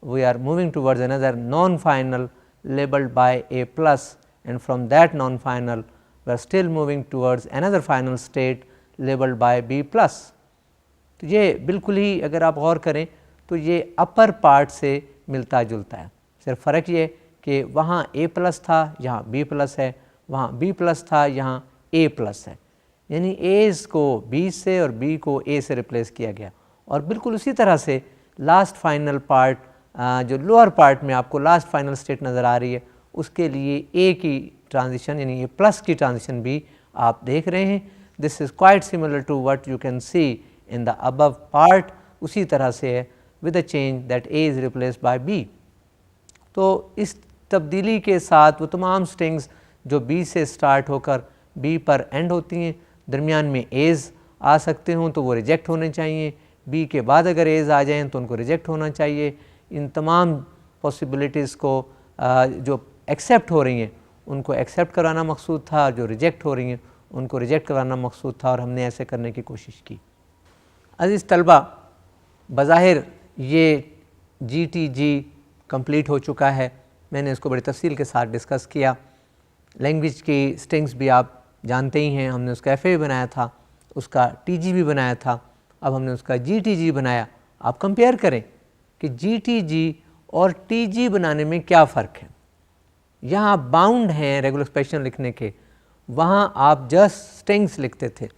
we are moving towards another non-final labeled by A plus, and from that non-final we are still moving towards another final state labeled by B plus. तो ये बिल्कुल ही अगर आप गौर करें तो ये upper part से मिलता जुलता है, सिर्फ फ़र्क ये कि वहाँ A प्लस था, यहाँ B प्लस है, वहाँ B प्लस था, यहाँ A प्लस है, यानी A's को B से और B को A से रिप्लेस किया गया। और बिल्कुल उसी तरह से लास्ट फाइनल पार्ट, जो लोअर पार्ट में आपको लास्ट फाइनल स्टेट नज़र आ रही है, उसके लिए A की ट्रांजिशन यानी A प्लस की ट्रांजिशन भी आप देख रहे हैं। This is quite similar to what you can see in the above part. उसी तरह से है with a change that A is replaced by B। तो इस तब्दीली के साथ वो तमाम स्ट्रिंग्स जो B से स्टार्ट होकर B पर एंड होती हैं, दरमियान में A's आ सकते हों तो वो रिजेक्ट होने चाहिए, B के बाद अगर A's आ जाएँ तो उनको रिजेक्ट होना चाहिए। इन तमाम पॉसिबिलिटीज़ को जो एक्सेप्ट हो रही हैं उनको एक्सेप्ट कराना मकसूद था, जो रिजेक्ट हो रही हैं उनको रिजेक्ट कराना मकसूद था, और हमने ऐसे करने की कोशिश की। अज़ीज़ तलबा, बज़ाहिर ये GTG कंप्लीट हो चुका है, मैंने इसको बड़ी तफसील के साथ डिस्कस किया। लैंग्वेज की स्ट्रिंग्स भी आप जानते ही हैं, हमने उसका FA भी बनाया था, उसका TG भी बनाया था, अब हमने उसका GTG बनाया। आप कंपेयर करें कि GTG और TG बनाने में क्या फ़र्क है। यहाँ आप बाउंड हैं रेगुलर एक्सप्रेशन लिखने के, वहाँ आप जस्ट स्ट्रिंग्स लिखते थे,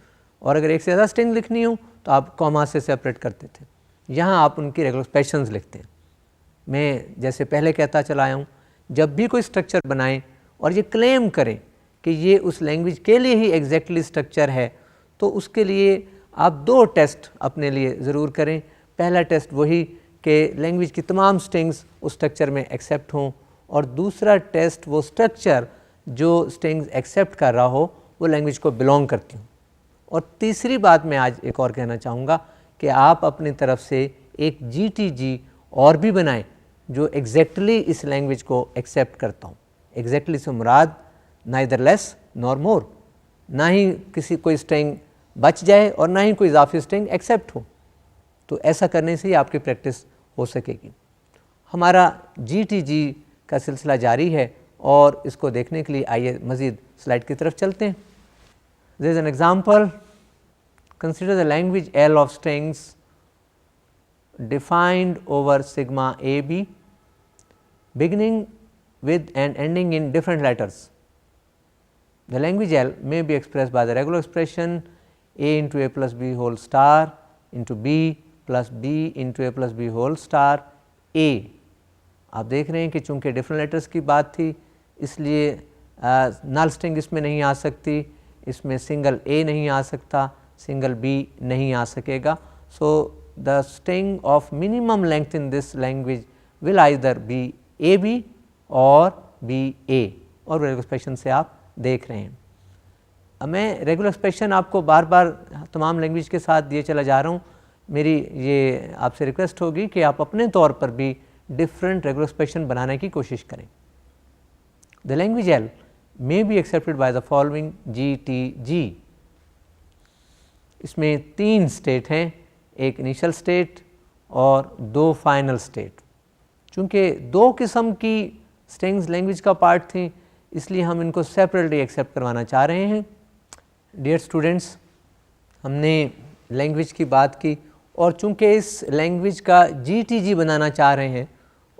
और अगर एक से ज़्यादा स्ट्रिंग लिखनी हो तो आप कॉमा से सेपरेट करते थे। यहाँ आप उनकी रेगुलर एक्सप्रेशंस लिखते हैं। मैं जैसे पहले कहता चला आया हूँ, जब भी कोई स्ट्रक्चर बनाएं और ये क्लेम करें कि ये उस लैंग्वेज के लिए ही एग्जैक्टली स्ट्रक्चर है, तो उसके लिए आप दो टेस्ट अपने लिए ज़रूर करें। पहला टेस्ट वही कि लैंग्वेज की तमाम स्ट्रिंग्स उस स्ट्रक्चर में एक्सेप्ट हों, और दूसरा टेस्ट वो स्ट्रक्चर जो स्ट्रिंग्स एक्सेप्ट कर रहा हो वो लैंग्वेज को बिलोंग करती हूँ। और तीसरी बात मैं आज एक और कहना चाहूँगा कि आप अपनी तरफ से एक GTG और भी बनाएं जो एग्जैक्टली इस लैंग्वेज को एक्सेप्ट करता हूँ। एग्जैक्टली से मुराद नाइदर लेस नॉर मोर, ना ही किसी कोई स्ट्रिंग बच जाए और ना ही कोई इजाफी स्ट्रिंग एक्सेप्ट हो। तो ऐसा करने से ही आपकी प्रैक्टिस हो सकेगी। हमारा GTG का सिलसिला जारी है, और इसको देखने के लिए आइए मज़ीद स्लाइड की तरफ चलते हैं। There is an example. Consider the language L of strings defined over sigma AB, beginning with and ending in different letters. The language L may be expressed by the regular expression A into A plus B whole star into B plus B into A plus B whole star A. आप देख रहे हैं कि चूँकि different letters की बात थी, इसलिए नल स्ट्रिंग इसमें नहीं आ सकती, इसमें सिंगल A नहीं आ सकता, सिंगल B नहीं आ सकेगा। So the string of minimum length in this language will either be AB और BA, और रेगुलर एक्सप्रेशन से आप देख रहे हैं। अब मैं रेगुलर एक्सप्रेशन आपको बार बार तमाम लैंग्वेज के साथ दिए चला जा रहा हूँ। मेरी ये आपसे रिक्वेस्ट होगी कि आप अपने तौर पर भी डिफरेंट रेगुलर एक्सप्रेशन बनाने की कोशिश करें। The language L may be accepted by the following GTG. इसमें तीन स्टेट हैं, एक इनिशियल स्टेट और दो फाइनल स्टेट। चूँकि दो किस्म की स्ट्रिंग्स लैंग्वेज का पार्ट थी, इसलिए हम इनको सेपरेटली एक्सेप्ट करवाना चाह रहे हैं। डियर स्टूडेंट्स, हमने लैंग्वेज की बात की, और चूँकि इस लैंग्वेज का GTG बनाना चाह रहे हैं,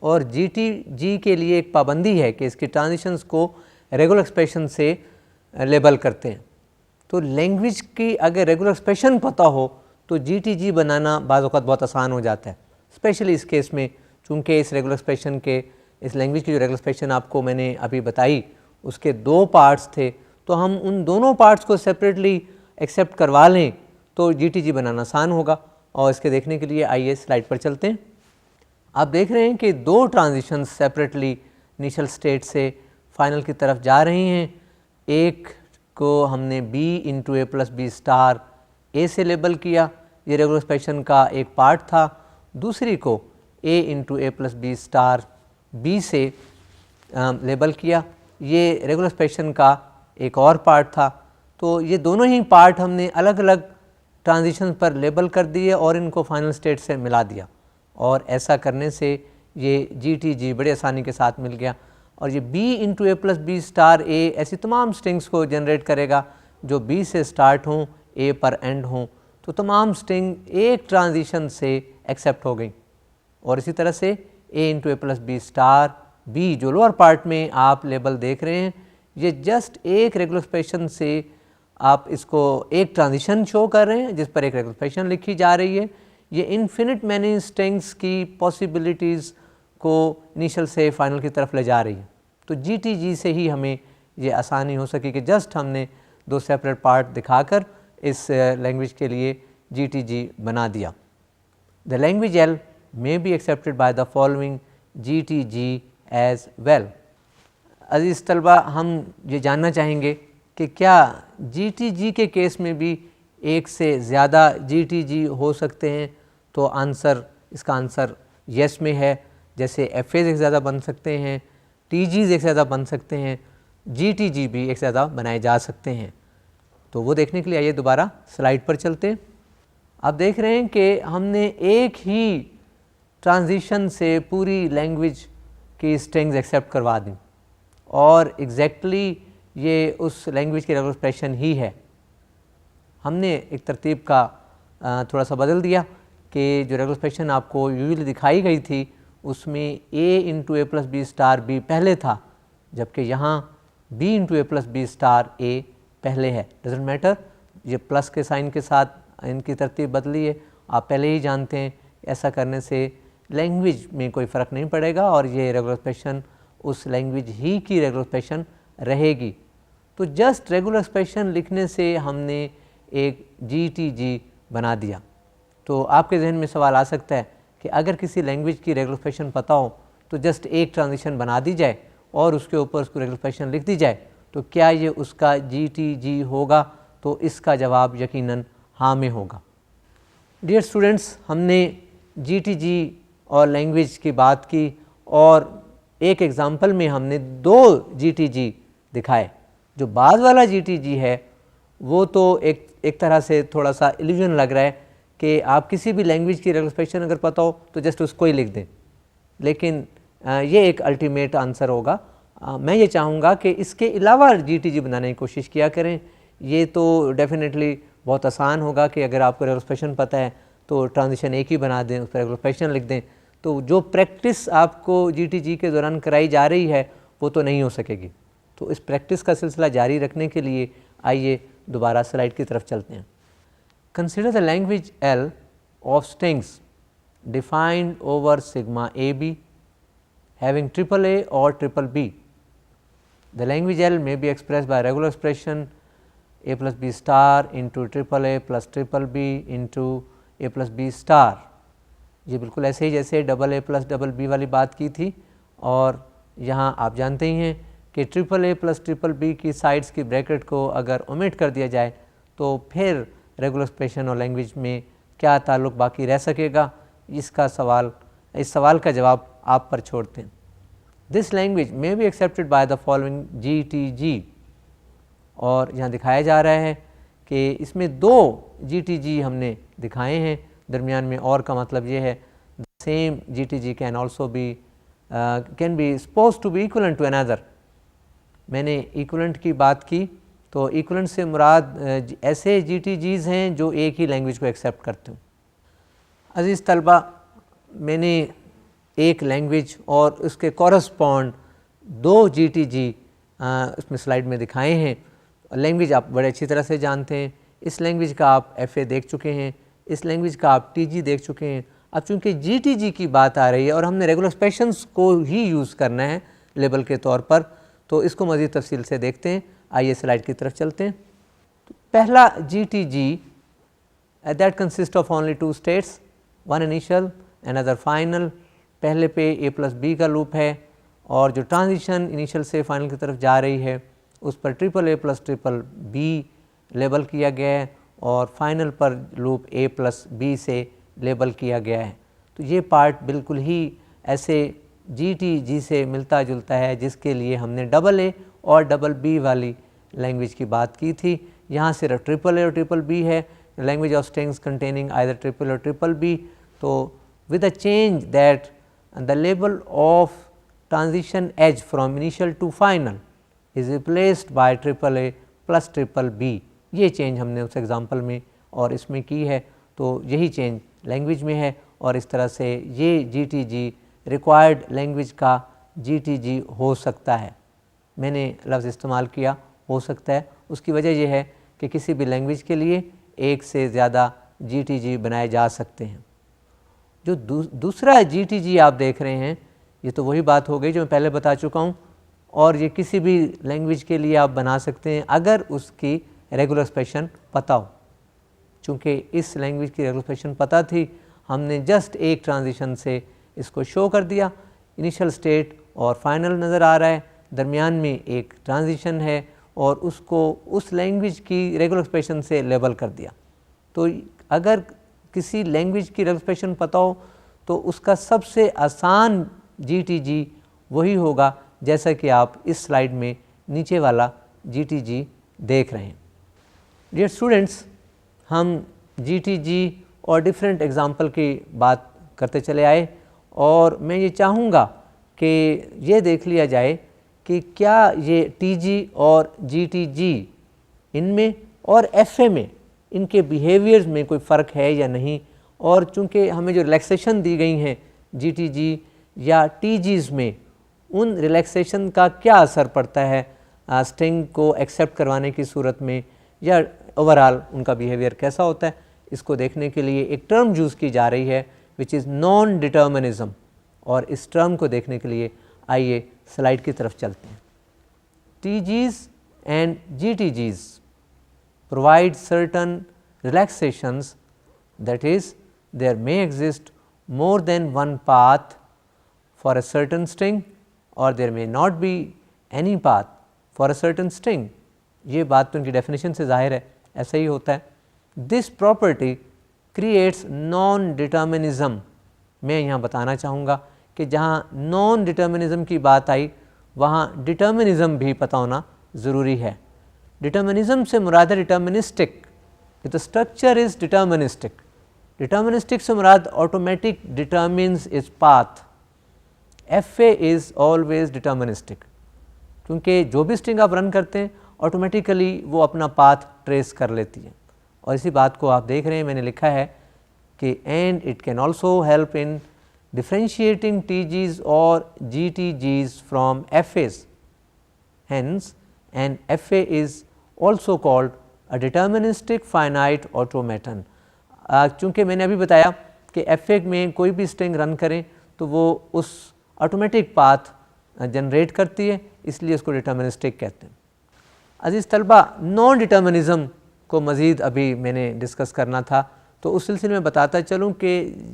और GTG के लिए एक पाबंदी है कि इसकी ट्रांजिशंस को रेगुलर एक्सप्रेशन से लेबल करते हैं। तो लैंग्वेज की अगर रेगुलर एक्सप्रेशन पता हो तो GTG बनाना बाज़ औक़ात बहुत आसान हो जाता है। स्पेशली इस केस में चूँकि इस रेगुलर एक्सप्रेशन के, इस लैंग्वेज की जो रेगुलर एक्सप्रेशन आपको मैंने अभी बताई उसके 2 पार्ट्स थे, तो हम उन दोनों पार्ट्स को सेपरेटली एक्सेप्ट करवा लें तो GTG बनाना आसान होगा। और इसके देखने के लिए आइए स्लाइड पर चलते हैं। आप देख रहे हैं कि 2 ट्रांजिशंस सेपरेटली इनिशियल स्टेट से फाइनल की तरफ जा रही हैं। एक को हमने B into A plus B star A से लेबल किया, ये रेगुलर एक्सप्रेशन का एक पार्ट था। दूसरी को A into A plus B star B से लेबल किया, ये रेगुलर एक्सप्रेशन का एक और पार्ट था। तो ये दोनों ही पार्ट हमने अलग अलग ट्रांजिशन पर लेबल कर दिए और इनको फाइनल स्टेट से मिला दिया, और ऐसा करने से ये GTG बड़ी आसानी के साथ मिल गया। और ये B into A plus B star A ऐसी तमाम स्ट्रिंग्स को जनरेट करेगा जो B से स्टार्ट हों, A पर एंड हों, तो तमाम स्ट्रिंग एक ट्रांजिशन से एक्सेप्ट हो गई। और इसी तरह से A into A plus B star B जो लोअर पार्ट में आप लेबल देख रहे हैं, ये जस्ट एक रेगुलर एक्सप्रेशन से आप इसको एक ट्रांजिशन शो कर रहे हैं जिस पर एक रेगुलर एक्सप्रेशन लिखी जा रही है। ये इन्फिनिट मैनी स्ट्रिंग्स की पॉसिबिलिटीज़ को इनिशियल से फाइनल की तरफ ले जा रही है। तो GTG से ही हमें ये आसानी हो सकी कि जस्ट हमने 2 सेपरेट पार्ट दिखाकर इस लैंग्वेज के लिए GTG बना दिया। The language L may be accepted by the following GTG as well। अजीज़ तलबा, हम ये जानना चाहेंगे कि क्या GTG के केस में भी एक से ज़्यादा GTG हो सकते हैं? तो इसका आंसर येस में है। जैसे FAs एक ज़्यादा बन सकते हैं, TGs एक ज़्यादा बन सकते हैं, GTG भी एक ज़्यादा बनाए जा सकते हैं। तो वो देखने के लिए आइए दोबारा स्लाइड पर चलते हैं। आप देख रहे हैं कि हमने एक ही ट्रांजिशन से पूरी लैंग्वेज की स्ट्रिंग्स एक्सेप्ट करवा दी, और एग्जैक्टली ये उस लैंग्वेज की रेगुलर एक्सप्रेशन ही है। हमने एक तरतीब का थोड़ा सा बदल दिया कि जो रेगुलर एक्सप्रेशन आपको यूजुअली दिखाई गई थी उसमें A into A plus B star B पहले था, जबकि यहाँ B into A plus B star A पहले है। डजेंट मैटर, ये प्लस के साइन के साथ इनकी तरतीब बदली है, आप पहले ही जानते हैं। ऐसा करने से लैंग्वेज में कोई फ़र्क नहीं पड़ेगा और ये रेगुलर एक्सप्रेशन उस लैंग्वेज ही की रेगुलर एक्सप्रेशन रहेगी। तो जस्ट रेगुलर एक्सप्रेशन लिखने से हमने एक GTG बना दिया। तो आपके जहन में सवाल आ सकता है कि अगर किसी लैंग्वेज की रेगुलर एक्सप्रेशन पता हो तो जस्ट एक ट्रांजिशन बना दी जाए और उसके ऊपर उसको रेगुलर एक्सप्रेशन लिख दी जाए, तो क्या ये उसका GTG होगा? तो इसका जवाब यकीनन हाँ में होगा। डियर स्टूडेंट्स, हमने GTG और लैंग्वेज की बात की और एक एग्ज़ाम्पल में हमने 2 GTG दिखाए। जो बाद वाला GTG है वो तो एक तरह से थोड़ा सा इल्यूजन लग रहा है कि आप किसी भी लैंग्वेज की रेगुलर एक्सप्रेशन अगर पता हो तो जस्ट उसको ही लिख दें, लेकिन ये एक अल्टीमेट आंसर होगा। मैं ये चाहूँगा कि इसके अलावा GTG बनाने की कोशिश किया करें। ये तो डेफिनेटली बहुत आसान होगा कि अगर आपको रेगुलर एक्सप्रेशन पता है तो ट्रांजिशन एक ही बना दें, उस पर रेगुलर एक्सप्रेशन लिख दें। तो जो प्रैक्टिस आपको GTG के दौरान कराई जा रही है वो तो नहीं हो सकेगी। तो इस प्रैक्टिस का सिलसिला जारी रखने के लिए आइए दोबारा स्लाइड की तरफ चलते हैं। Consider the language L of strings defined over sigma AB having triple A or triple B. The language L may be expressed by regular expression A plus B star into triple A plus triple B into A plus B star। ये बिल्कुल ऐसे ही जैसे double A plus double B वाली बात की थी, और यहाँ आप जानते ही हैं कि triple A plus triple B की साइड्स की ब्रैकेट को अगर ओमिट कर दिया जाए तो फिर रेगुलर एक्सप्रेशन और लैंग्वेज में क्या ताल्लुक़ बाकी रह सकेगा? इस सवाल का जवाब आप पर छोड़ते हैं। This language may be accepted bye the following GTG, और यहाँ दिखाया जा रहा है कि इसमें 2 GTG हमने दिखाए हैं दरमियान में, और का मतलब ये है the same GTG can also be can be suppose to be equivalent to another. मैंने इक्वलेंट की बात की, तो इक्वलेंट से मुराद ऐसे GTGs हैं जो एक ही लैंग्वेज को एक्सेप्ट करते हो। अजीज़ तलबा, मैंने एक लैंग्वेज और उसके कॉरस्पॉन्ड 2 GTG उसमें स्लाइड में दिखाए हैं। लैंग्वेज आप बड़े अच्छी तरह से जानते हैं। इस लैंग्वेज का आप FA देख चुके हैं, इस लैंग्वेज का आप TG देख चुके हैं। अब चूँकि GTG की बात आ रही है और हमने रेगुलर एक्सप्रेशंस को ही यूज़ करना है लेबल के तौर पर, तो इसको मज़ीद तफसील से देखते हैं। आइए स्लाइड की तरफ चलते हैं। तो पहला GTG that consist of only 2 states, one initial another final. पहले पे A+B का लूप है और जो ट्रांजिशन इनिशियल से फाइनल की तरफ जा रही है उस पर AAA+BBB लेबल किया गया है और फाइनल पर लूप A+B से लेबल किया गया है। तो ये पार्ट बिल्कुल ही ऐसे GTG से मिलता जुलता है जिसके लिए हमने AA और BB वाली लैंग्वेज की बात की थी। यहाँ सिर्फ AAA और BBB है, language of strings containing either AAA और BBB। तो with a change that the label of transition edge from initial to final is replaced by AAA plus BBB। ये चेंज हमने उस एग्जांपल में और इसमें की है, तो यही चेंज लैंग्वेज में है और इस तरह से ये GTG रिक्वायर्ड लैंग्वेज का GTG हो सकता है। मैंने लफ्ज़ इस्तेमाल किया हो सकता है, उसकी वजह यह है कि किसी भी लैंग्वेज के लिए एक से ज़्यादा GTG बनाए जा सकते हैं। जो दूसरा GTG आप देख रहे हैं, ये तो वही बात हो गई जो मैं पहले बता चुका हूँ, और ये किसी भी लैंग्वेज के लिए आप बना सकते हैं अगर उसकी रेगुलर एक्सप्रेशन पता हो। चूँकि इस लैंग्वेज की रेगुलर एक्सप्रेशन पता थी, हमने जस्ट एक ट्रांजिशन से इसको शो कर दिया। इनिशियल स्टेट और फाइनल नज़र आ रहा है, दरमियान में एक ट्रांजिशन है और उसको उस लैंग्वेज की रेगुलर एक्सप्रेशन से लेबल कर दिया। तो अगर किसी लैंग्वेज की रेगुलर एक्सप्रेशन पता हो तो उसका सबसे आसान GTG वही होगा जैसा कि आप इस स्लाइड में नीचे वाला GTG देख रहे हैं। डियर स्टूडेंट्स, हम GTG और डिफरेंट एग्जाम्पल की बात करते चले आए और मैं ये चाहूँगा कि ये देख लिया जाए कि क्या ये TG और GTG इनमें और FA में इनके बिहेवियर्स में कोई फ़र्क है या नहीं, और चूँकि हमें जो रिलैक्सेशन दी गई हैं GTG या TGs में, उन रिलैक्सेशन का क्या असर पड़ता है स्ट्रिंग को एक्सेप्ट करवाने की सूरत में, या ओवरऑल उनका बिहेवियर कैसा होता है, इसको देखने के लिए एक टर्म यूज़ की जा रही है विच इज़ नॉन डिटर्मिनिज्म। और इस टर्म को देखने के लिए आइए स्लाइड की तरफ चलते हैं। TGs and GTGs provide certain relaxations, that is there may exist more than one path for a certain string or there may not be any path for a certain string। ये बात तो उनकी definition से जाहिर है, ऐसा ही होता है। This property creates non-determinism। मैं यहाँ बताना चाहूँगा कि जहाँ नॉन डिटर्मिनिज़म की बात आई वहाँ डिटर्मिनिज़म भी पता होना ज़रूरी है। डिटर्मिनिज़म से मुराद है डिटर्मिनिस्टिक, तो स्ट्रक्चर इज़ डिटर्मिनिस्टिक। डिटर्मिनिस्टिक से मुराद automatic determines is path. FA is always deterministic, क्योंकि जो भी स्ट्रिंग आप रन करते हैं ऑटोमेटिकली वो अपना पाथ ट्रेस कर लेती है। और इसी बात को आप देख रहे हैं, मैंने लिखा है कि and it can also help in differentiating TGs or GTGs from FAs, hence an FA is also called a deterministic finite automaton। चूँकि मैंने अभी बताया कि FA में कोई भी स्ट्रिंग रन करें तो वो उस ऑटोमेटिक पाथ जनरेट करती है, इसलिए उसको डिटर्मिनिस्टिक कहते हैं। अजीज़ तलबा, नॉन डिटर्मिनिज़म को मज़ीद अभी मैंने डिस्कस करना था, तो उस सिलसिले में बताता चलूँ कि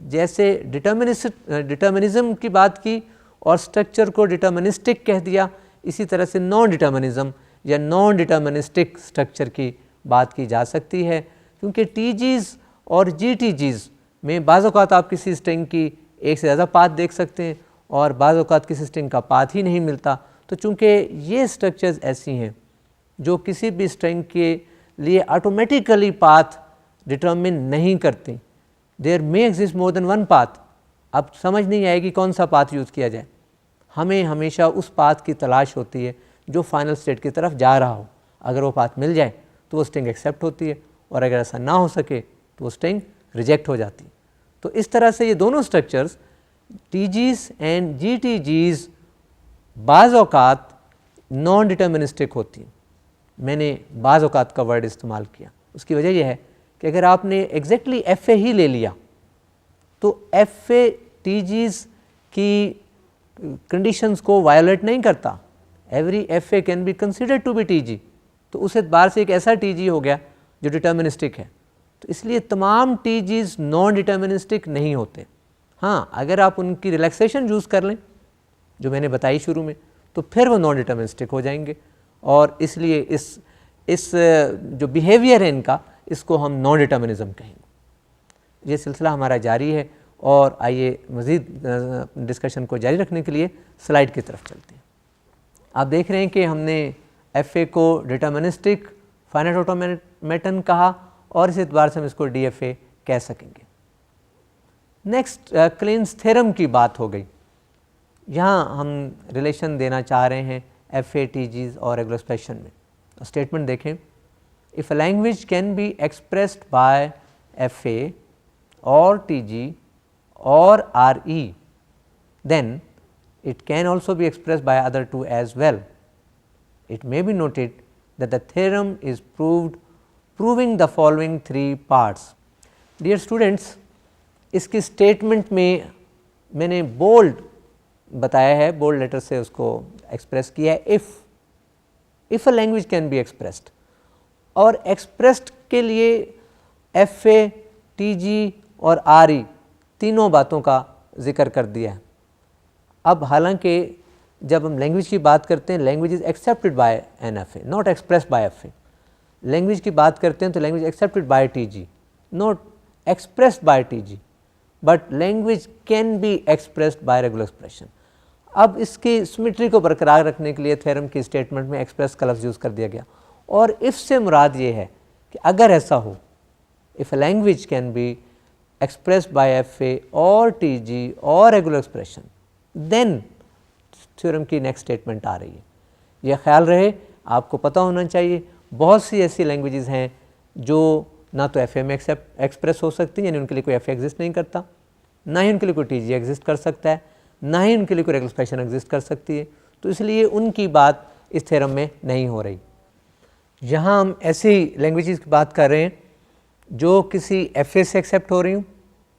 जैसे डिटर्मिनिज़म की बात की और स्ट्रक्चर को डिटर्मिनिस्टिक कह दिया, इसी तरह से नॉन डिटर्मिनिज़म या नॉन डिटर्मिनिस्टिक स्ट्रक्चर की बात की जा सकती है। क्योंकि TGs और GTGs में बाज़ औक़ात आप किसी स्ट्रिंग की एक से ज़्यादा पाथ देख सकते हैं और बाज़ औक़ात किसी स्ट्रिंग का पाथ ही नहीं मिलता। तो चूँकि ये स्ट्रक्चर्स ऐसी हैं जो किसी भी स्ट्रिंग के लिए ऑटोमेटिकली पाथ डिटर्मिन नहीं करती, there may exist more than one path. अब समझ नहीं आएगी कौन सा पाथ यूज़ किया जाए, हमें हमेशा उस पाथ की तलाश होती है जो फाइनल स्टेट की तरफ जा रहा हो। अगर वो पाथ मिल जाए तो वो स्ट्रिंग एक्सेप्ट होती है और अगर ऐसा ना हो सके तो वो स्ट्रिंग रिजेक्ट हो जाती है। तो इस तरह से ये दोनों स्ट्रक्चर्स TGs एंड GTGs बाज़ औक़ात नॉन डिटर्मिनिस्टिक होती हैं। मैंने बाज़ औक़ात का वर्ड इस्तेमाल किया, उसकी वजह यह है कि अगर आपने एग्जैक्टली FA ही ले लिया तो FA TGs की कंडीशंस को वायोलेट नहीं करता। Every FA can be considered to be TG, तो उस एतबार से एक ऐसा TG हो गया जो डिटर्मिनिस्टिक है। तो इसलिए तमाम TGs नॉन डिटर्मिनिस्टिक नहीं होते। हाँ, अगर आप उनकी रिलैक्सेशन यूज़ कर लें जो मैंने बताई शुरू में, तो फिर वो नॉन डिटर्मिनिस्टिक हो जाएंगे। और इसलिए इस जो बिहेवियर है इनका, इसको हम नॉन डिटर्मिनिज्म कहेंगे। ये सिलसिला हमारा जारी है और आइए मज़ीद डिस्कशन को जारी रखने के लिए स्लाइड की तरफ चलते हैं। आप देख रहे हैं कि हमने FA को डिटर्मिनिस्टिक फाइनाइट ऑटोमेटन कहा और इस एतबार से हम इसको DFA कह सकेंगे। नेक्स्ट क्लेन्स थ्योरम की बात हो गई। यहाँ हम रिलेशन देना चाह रहे हैं FA TGs और रेगुलर एक्सप्रेशन में। स्टेटमेंट देखें, if a language can be expressed by FA और TG or RE, then it can also be expressed by other two as well. It may be noted that the theorem is proving the following three parts. Dear students, इसकी statement में मैंने bold बताया है, bold letter से उसको express किया है। If a language can be expressed, और एक्सप्रेस्ड के लिए FA TG और RE तीनों बातों का जिक्र कर दिया है। अब हालांकि जब हम लैंग्वेज की बात करते हैं, language is accepted by an FA, not expressed by FA। Language की बात करते हैं तो language accepted by TG, not expressed by TG, but language can be expressed by regular expression. अब इसकी सिमेट्री को बरकरार रखने के लिए थ्योरम की स्टेटमेंट में एक्सप्रेस का लफ्ज़ यूज़ कर दिया गया, और इफ से मुराद ये है कि अगर ऐसा हो, if a language can B expressed by FA or TG or regular expression, then theorem की नेक्स्ट स्टेटमेंट आ रही है। यह ख्याल रहे, आपको पता होना चाहिए बहुत सी ऐसी लैंग्वेजेस हैं जो ना तो FA में एक्सप्रेस हो सकती हैं, यानी उनके लिए कोई FA एग्जिस्ट नहीं करता, ना ही उनके लिए कोई TG एग्जिस्ट कर सकता है, ना ही उनके लिए कोई रेगुलर एक्सप्रेशन एग्जिस्ट कर सकती है। तो इसलिए उनकी बात इस थ्योरम में नहीं हो रही। यहाँ हम ऐसी लैंग्वेजेस की बात कर रहे हैं जो किसी FA से एक्सेप्ट हो रही हूँ,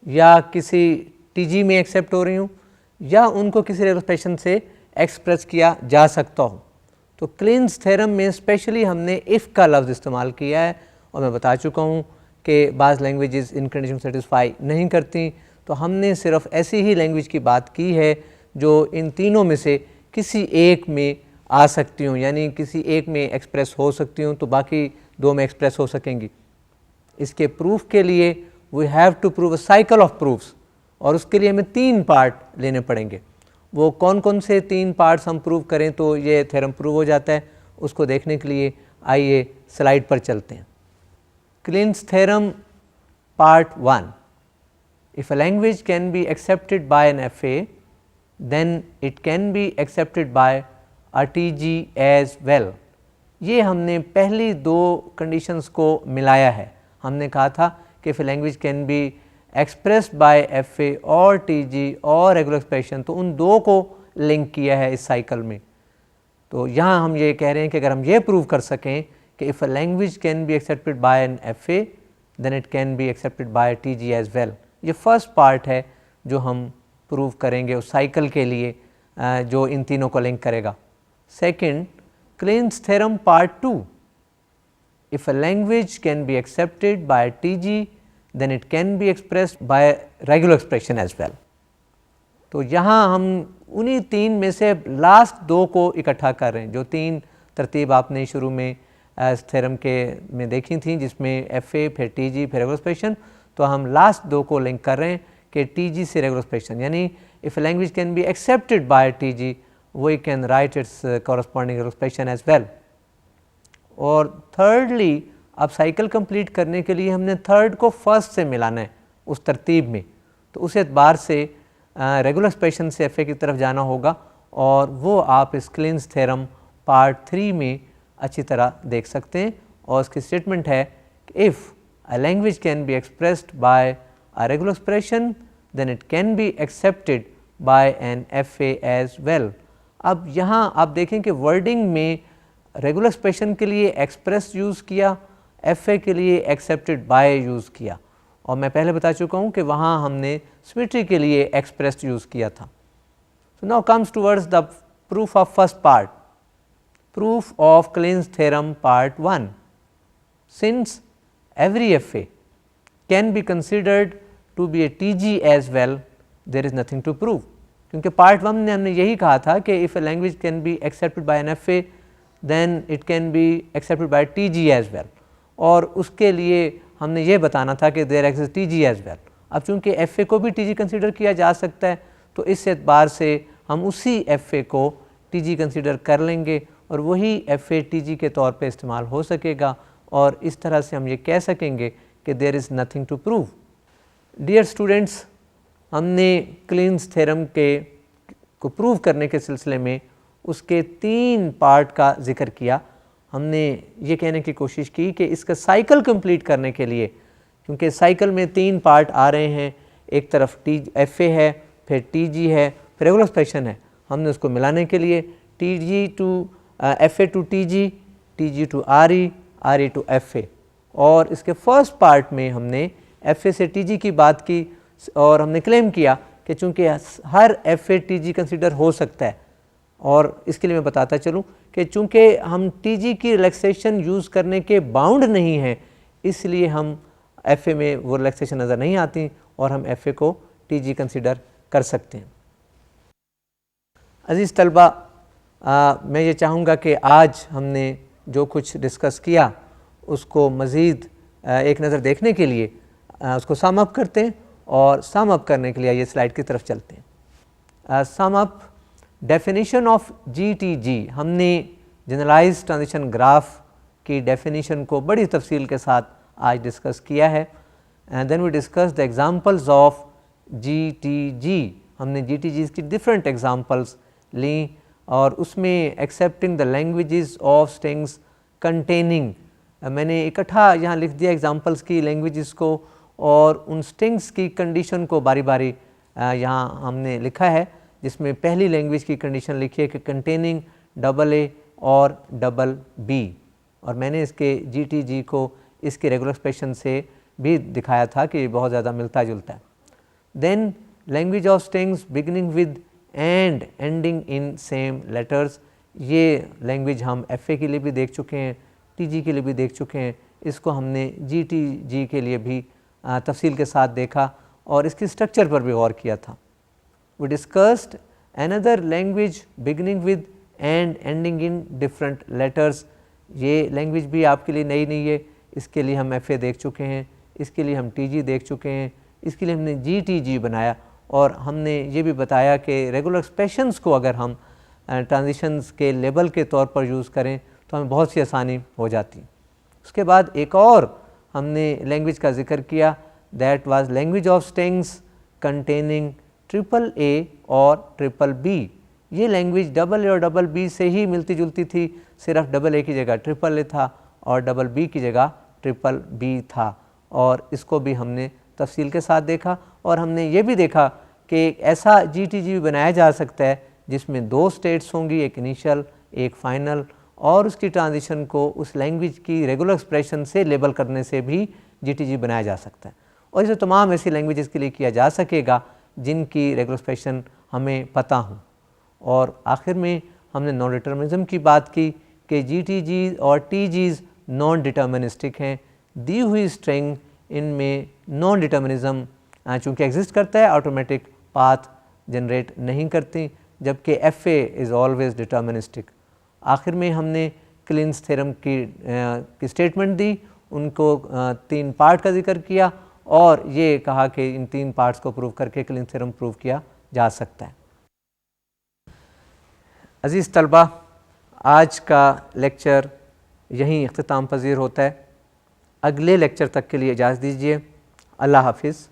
या किसी TG में एक्सेप्ट हो रही हूँ, या उनको किसी रेगुलर एक्सप्रेशन से एक्सप्रेस किया जा सकता हो। तो क्लेन्स थ्योरम में स्पेशली हमने इफ़ का लफ्ज़ इस्तेमाल किया है, और मैं बता चुका हूँ कि बाज़ लैंग्वेजेस इन कंडीशन सेटिस्फाई नहीं करती, तो हमने सिर्फ ऐसी ही लैंग्वेज की बात की है जो इन तीनों में से किसी एक में आ सकती हूँ, यानी किसी एक में एक्सप्रेस हो सकती हूँ तो बाकी दो में एक्सप्रेस हो सकेंगी। इसके प्रूफ के लिए we have to prove a cycle of proofs, और उसके लिए हमें 3 पार्ट लेने पड़ेंगे। वो कौन कौन से 3 पार्ट्स हम प्रूव करें तो ये थ्योरम प्रूव हो जाता है, उसको देखने के लिए आइए स्लाइड पर चलते हैं। Kleene's theorem part 1, if a language can be accepted by an FA then it can be accepted by a TG as well. ये हमने पहली 2 कंडीशंस को मिलाया है। हमने कहा था कि if language can be expressed by FA और TG और रेगुलर एक्सप्रेशन, तो उन 2 को लिंक किया है इस साइकिल में। तो यहाँ हम ये कह रहे हैं कि अगर हम ये प्रूव कर सकें कि if a language can be accepted by an FA then it can be accepted by TG as well. ये फर्स्ट पार्ट है जो हम प्रूव करेंगे उस साइकिल के लिए जो इन तीनों को लिंक करेगा। Second, clans theorem part 2, if a language can be accepted by TG then it can be expressed by regular expression as well। तो यहाँ हम उन्हीं 3 में से लास्ट 2 को इकट्ठा कर रहे हैं, जो 3 तरतीब आपने शुरू में इस थ्योरम के में देखी थी, जिसमें FA फिर TG फिर रेगुलर एक्सप्रेशन। तो हम लास्ट 2 को लिंक कर रहे हैं कि TG से रेगुलर एक्सप्रेशन, यानी if language can be accepted by TG we can write its corresponding regular expression as well. और थर्डली, अब साइकिल कंप्लीट करने के लिए हमने थर्ड को फर्स्ट से मिलाना है उस तरतीब में, तो उस एतबार से रेगुलर एक्सप्रेशन से FA की तरफ जाना होगा, और वो आप इस क्लेन्स थ्योरम पार्ट 3 में अच्छी तरह देख सकते हैं। और उसकी स्टेटमेंट है कि if a language can be expressed by a regular expression then it can be accepted by an FA as well. अब यहाँ आप देखें कि वर्डिंग में रेगुलर एक्सप्रेशन के लिए एक्सप्रेस यूज़ किया, FA के लिए एक्सेप्टेड बाय यूज़ किया, और मैं पहले बता चुका हूँ कि वहाँ हमने सिमेट्री के लिए एक्सप्रेस्ड यूज़ किया था। So now comes towards the proof of first part, proof of Klein's theorem part 1. Since every FA can be considered to be a TG as well, there is nothing to prove. क्योंकि part 1 में हमने यही कहा था कि if a language can be accepted by an FA then it can be accepted by TG as well, और उसके लिए हमने ये बताना था कि there exists TG as well. अब चूँकि FA को भी TG कंसिडर किया जा सकता है तो इस एतबार से हम उसी FA को TG कंसिडर कर लेंगे और वही FA TG के तौर पे इस्तेमाल हो सकेगा, और इस तरह से हम ये कह सकेंगे कि there is nothing to prove. Dear students, हमने क्लीन्स थ्योरम को प्रूव करने के सिलसिले में उसके 3 पार्ट का जिक्र किया। हमने ये कहने की कोशिश की कि इसका साइकिल कंप्लीट करने के लिए, क्योंकि साइकिल में 3 पार्ट आ रहे हैं, एक तरफ FA है, फिर TG है, फिर रेगुलर एक्सप्रेशन है, हमने उसको मिलाने के लिए TG to FA to TG, TG to RE, RE to FA, और इसके फर्स्ट पार्ट में हमने FA से TG की बात की और हमने क्लेम किया कि चूँकि हर FA TG कंसिडर हो सकता है, और इसके लिए मैं बताता चलूँ कि चूँकि हम TG की रिलैक्सेशन यूज़ करने के बाउंड नहीं हैं, इसलिए हम FA में वो रिलैक्सेशन नज़र नहीं आती और हम FA को TG कंसिडर कर सकते हैं। अज़ीज़ तलबा, मैं ये चाहूँगा कि आज हमने जो कुछ डिस्कस किया उसको मज़ीद एक नज़र देखने के लिए उसको सम अप करते हैं, और सम अप करने के लिए ये स्लाइड की तरफ चलते हैं। Sum up definition of GTG, हमने जनरलाइज्ड ट्रांजिशन ग्राफ की डेफिनेशन को बड़ी तफसील के साथ आज डिस्कस किया है। And then we discuss the examples of GTG, हमने GTGs की डिफरेंट एग्जांपल्स ली, और उसमें accepting the languages of strings containing, मैंने इकट्ठा यहाँ लिख दिया एग्जांपल्स की लैंग्वेजेस को, और उन स्ट्रिंग्स की कंडीशन को बारी बारी यहाँ हमने लिखा है, जिसमें पहली लैंग्वेज की कंडीशन लिखी है कि कंटेनिंग AA और BB, और मैंने इसके GTG को इसके रेगुलर एक्सप्रेशन से भी दिखाया था कि बहुत ज़्यादा मिलता जुलता है। Then language of strings beginning with and ending in same letters, ये लैंग्वेज हम FA के लिए भी देख चुके हैं, TG के लिए भी देख चुके हैं, इसको हमने GTG के लिए भी तफसील के साथ देखा और इसकी स्ट्रक्चर पर भी गौर किया था। We discussed another language beginning with and ending in different letters, ये लैंग्वेज भी आपके लिए नई नहीं है, इसके लिए हम FA देख चुके हैं, इसके लिए हम TG देख चुके हैं, इसके लिए हमने GTG बनाया, और हमने ये भी बताया कि रेगुलर एक्सप्रेशंस को अगर हम ट्रांजिशंस के लेबल के तौर पर यूज़ करें तो हमें बहुत सी आसानी हो जाती। उसके बाद एक और हमने लैंग्वेज का जिक्र किया, that was language of strings containing AAA और BBB, ये लैंग्वेज AA और BB से ही मिलती जुलती थी, सिर्फ AA की जगह AAA था और BB की जगह BBB था, और इसको भी हमने तफसील के साथ देखा, और हमने ये भी देखा कि ऐसा GTG भी बनाया जा सकता है जिसमें 2 स्टेट्स होंगी, एक इनिशियल एक फाइनल, और उसकी ट्रांजिशन को उस लैंग्वेज की रेगुलर एक्सप्रेशन से लेबल करने से भी GTG बनाया जा सकता है, और इसे तमाम ऐसी लैंग्वेजेस के लिए किया जा सकेगा जिनकी रेगुलर एक्सप्रेशन हमें पता हो। और आखिर में हमने नॉन डिटर्मिनिज्म की बात की कि GTG और TGs नॉन डिटर्मिनिस्टिक हैं, दी हुई स्ट्रिंग इनमें नॉन डिटर्मिनिज्म चूँकि एग्जिस्ट करता है, ऑटोमेटिक पाथ जनरेट नहीं करती, जबकि FA इज़ ऑलवेज डिटर्मिनिस्टिक। आखिर में हमने क्लीन्स थ्योरम की स्टेटमेंट दी, उनको 3 पार्ट का जिक्र किया, और ये कहा कि इन 3 पार्ट्स को प्रूव करके क्लीन्स थ्योरम प्रूव किया जा सकता है। अज़ीज़ तलबा, आज का लेक्चर यहीं इख्तिताम पज़ीर होता है। अगले लेक्चर तक के लिए इजाज़त दीजिए। अल्लाह हाफिज़।